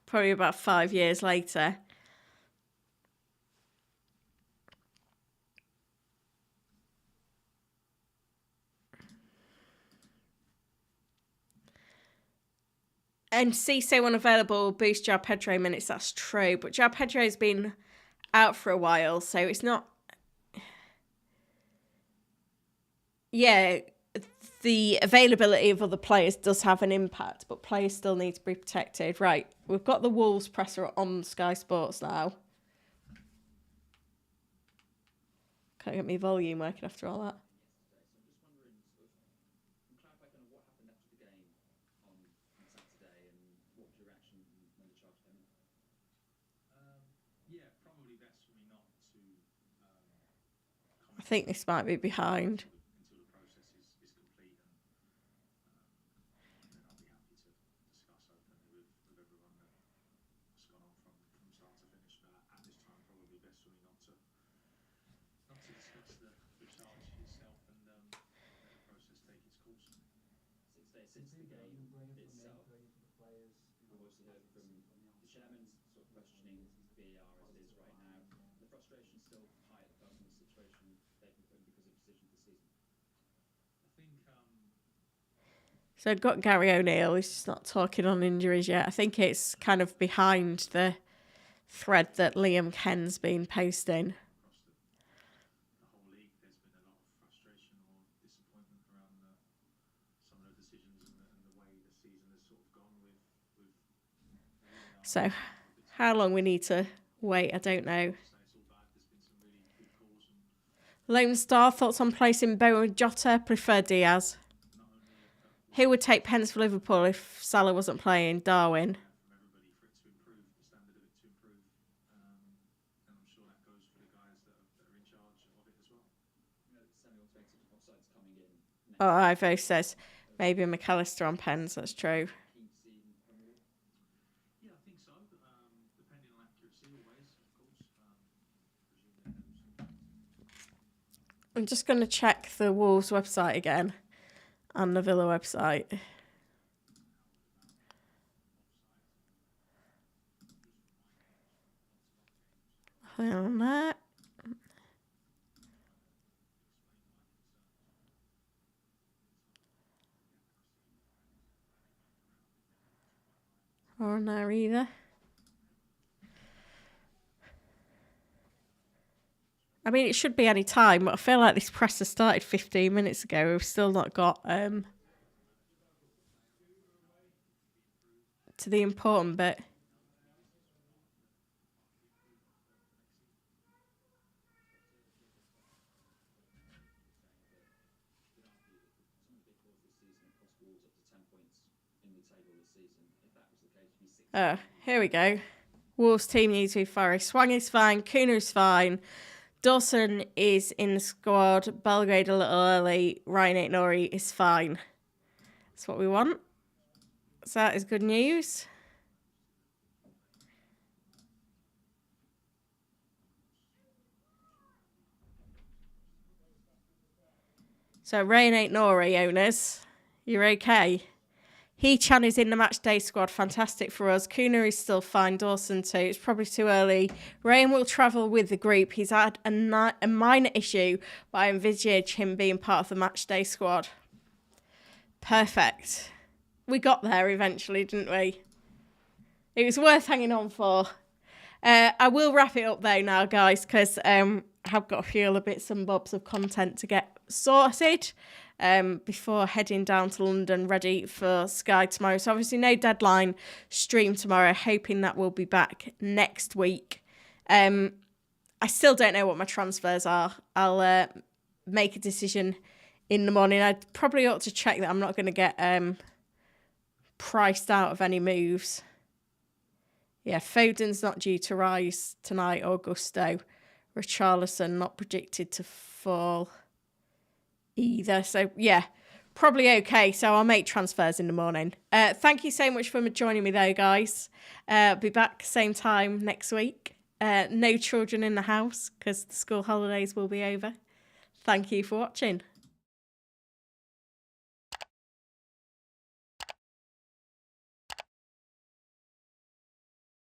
probably about 5 years later. And Cisse unavailable boost João Pedro minutes, that's true. But João Pedro's been out for a while, so it's not... Yeah, the availability of other players does have an impact, but players still need to be protected. Right, we've got the Wolves presser on Sky Sports now. Can't get my volume working after all that. I think this might be behind. So I've got Gary O'Neill, he's just not talking on injuries yet. I think it's kind of behind the thread that Liam Ken's been posting. So how long we need to wait, I don't know. Lone Star, thoughts on placing Bowen Jota? Prefer Diaz. Who would take pens for Liverpool if Salah wasn't playing? Darwin. Oh, Ivo says maybe McAllister on pens. That's true. Yeah, I think so. Depending on accuracy, always, of course. I'm just going to check the Wolves website again and the Villa website. Hang on there. Or on there either. I mean, it should be any time, but I feel like this presser started 15 minutes ago. We've still not got to the important bit. Oh, here we go. Wolves team needs to be Forest. Swang is fine. Kuna is fine. Dawson is in the squad. Belgrade a little early. Ryan Nori is fine. That's what we want. So that is good news. So Ryan Nori owners, you're okay. He-Chan is in the match day squad. Fantastic for us. Kuna is still fine. Dawson too. It's probably too early. Rain will travel with the group. He's had a minor issue, but I envisage him being part of the match day squad. Perfect. We got there eventually, didn't we? It was worth hanging on for. I will wrap it up though now, guys, because I have got a few other bits and bobs of content to get sorted. Before heading down to London, ready for Sky tomorrow. So obviously no deadline stream tomorrow, hoping that we'll be back next week. I still don't know what my transfers are. I'll make a decision in the morning. I probably ought to check that I'm not going to get priced out of any moves. Yeah, Foden's not due to rise tonight, or Gusto. Richarlison not predicted to fall either. So yeah, probably okay. So I'll make transfers in the morning. Thank you so much for joining me though, guys. Be back same time next week. No children in the house because the school holidays will be over. Thank you for watching.